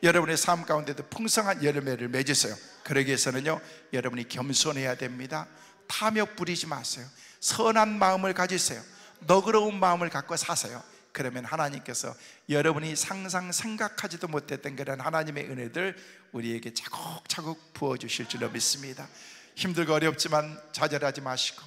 여러분의 삶 가운데도 풍성한 열매를 맺으세요. 그러기 위해서는요 여러분이 겸손해야 됩니다. 탐욕 부리지 마세요. 선한 마음을 가지세요. 너그러운 마음을 갖고 사세요. 그러면 하나님께서 여러분이 상상 생각하지도 못했던 그런 하나님의 은혜들 우리에게 차곡차곡 부어주실 줄로 믿습니다. 힘들고 어렵지만 좌절하지 마시고,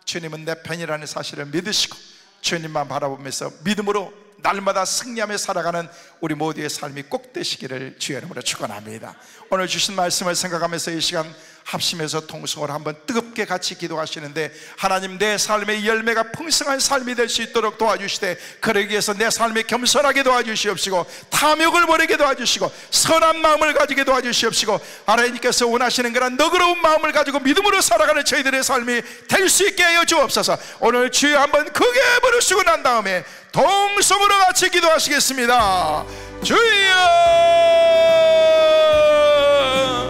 주님은 내 편이라는 사실을 믿으시고 주님만 바라보면서 믿음으로 날마다 승리하며 살아가는 우리 모두의 삶이 꼭 되시기를 주의 이름으로 축원합니다. 오늘 주신 말씀을 생각하면서 이 시간 합심해서 통성으로 한번 뜨겁게 같이 기도하시는데, 하나님 내 삶의 열매가 풍성한 삶이 될 수 있도록 도와주시되, 그러기 위해서 내 삶이 겸손하게 도와주시옵시고, 탐욕을 버리게 도와주시고, 선한 마음을 가지게 도와주시옵시고, 하나님께서 원하시는 그런 너그러운 마음을 가지고 믿음으로 살아가는 저희들의 삶이 될 수 있게 하여 주옵소서. 오늘 주여 한번 크게 부르시고 난 다음에 동성으로 같이 기도하시겠습니다. 주여